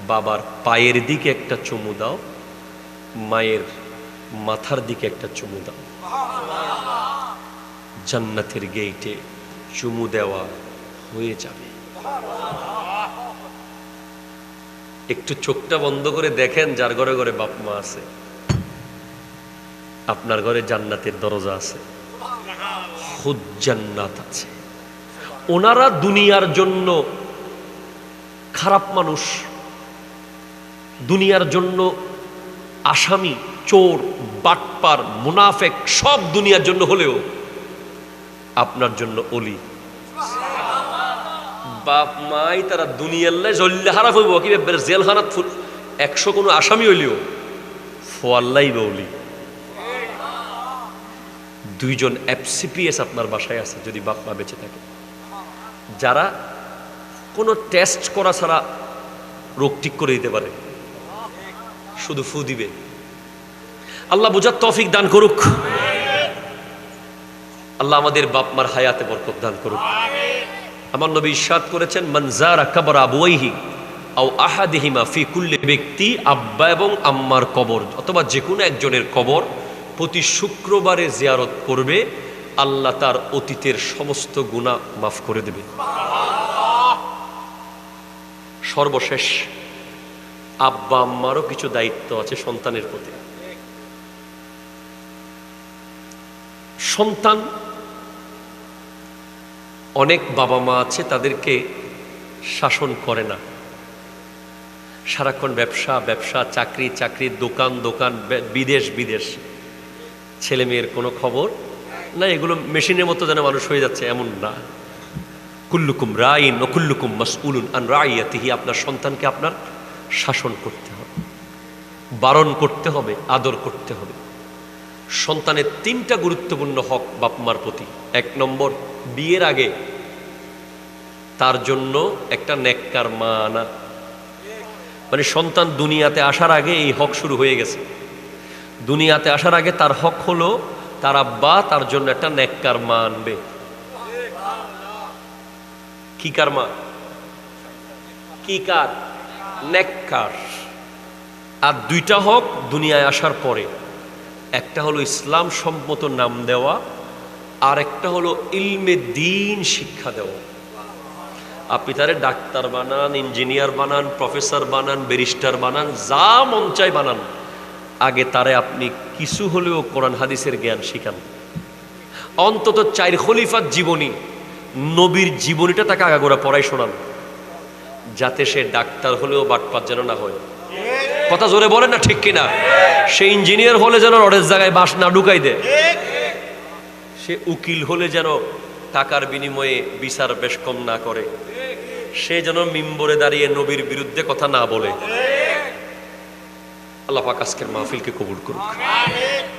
Speaker 1: বাবার পায়ের দিকে একটা চুমু দাও, মায়ের মাথার দিকে একটা চুমু দাও। জান্নাতের গেইটে চুমু দেওয়া হয়ে যাবে। একটু চোখটা বন্ধ করে দেখেন, যার ঘরে ঘরে বাপ মা আছে, আপনার ঘরে জান্নাতের দরজা আছে, খুদ জান্নাত আছে। ওনারা দুনিয়ার জন্য খারাপ মানুষ, দুনিয়ার জন্য আসামি, চোর, বাটপার, মুনাফেক, সব দুনিয়ার জন্য হলেও আপনার জন্য অলি। বাপ মাই তারা দুনিয়ার লাই জল্লে হারাপ হইব, কি জেলখানাত 100 কোনো আসামি হইলেও ফোয়াল্লাই বলি। দুইজন FCPS আপনার বাসায় আছে যদি বাপ মা বেঁচে থাকে, যারা কোনো টেস্ট করা ছাড়া রোগ ঠিক করে দিতে পারে, শুধু ফু দিবে। আল্লাহ বুঝার তৌফিক দান করুক। আল্লাহ আমাদের বাপ মার হায়াতে বরকত দান করুক। আমার নবী ইরশাদ করেছেন, মান যারা কবর আবওয়াইহি আও আহাদিহিমা ফি কুল্লি, ব্যক্তি আব্বা এবং আম্মার কবর অথবা যে কোনো একজনের কবর প্রতি শুক্রবারে জিয়ারত করবে, আল্লাহ তার অতীতের সমস্ত গুনাহ মাফ করে দেবে। সর্বশেষ, আব্বা আম্মারও কিছু দায়িত্ব আছে সন্তানের প্রতি। সন্তান, অনেক বাবা মা আছে তাদেরকে শাসন করে না, সারাক্ষণ ব্যবসা ব্যবসা, চাকরি চাকরি, দোকান দোকান, বিদেশ বিদেশ, ছেলে মেয়ের কোনো খবর না। এগুলো মেশিনের মতো যেন মানুষ হয়ে যাচ্ছে, এমন না। কুল্লুকুম রাইন ও কুল্লুকুম মাসউলুন আন রাইয়াতিহি। আপনার সন্তানকে আপনার শাসন করতে হবে, বারণ করতে হবে, আদর করতে হবে। সন্তানের 3টা গুরুত্বপূর্ণ হক বাপ মার প্রতি। 1 নম্বর, বিয়ের আগে তার জন্য একটা নেককার মা আনা। মানে সন্তান দুনিয়াতে আসার আগে এই হক শুরু হয়ে গেছে। দুনিয়াতে আসার আগে তার হক হলো তার আব্বা তার জন্য একটা নেককার মা আনবে। কি কার মা? কি কার? নেককার। আর 2টা হক দুনিয়ায় আসার পরে, একটা হলো ইসলাম সম্মত নাম দেওয়া, আর একটা হলো ইলমে দ্বীন শিক্ষা দেওয়া। আপনি তারে ডাক্তার বানান, ইঞ্জিনিয়ার বানান, প্রফেসর বানান, ব্যারিস্টার বানান, যা মন চায় বানান, আগে তারে আপনি কিছু হলেও কোরআন হাদিসের জ্ঞান শিখান। অন্তত 4 খলিফার জীবনী, নবীর জীবনীটা তাকে আগাগোড়া পড়াই শোনান, যাতে সে ডাক্তার হলেও বাটপাত যেন না হয়। কথা জোরে বলেন না, ঠিক কিনা? সে ইঞ্জিনিয়ার হলে যেন রডের জায়গায় বাঁশ না ঢুকাই দেয়, সে উকিল হলে যেন টাকার বিনিময়ে বিচার বেশ কম না করে, সে যেন মিম্বরে দাঁড়িয়ে নবীর বিরুদ্ধে কথা না বলে। আল্লাহ পাক আজকের মাহফিলকে কবুল করুক।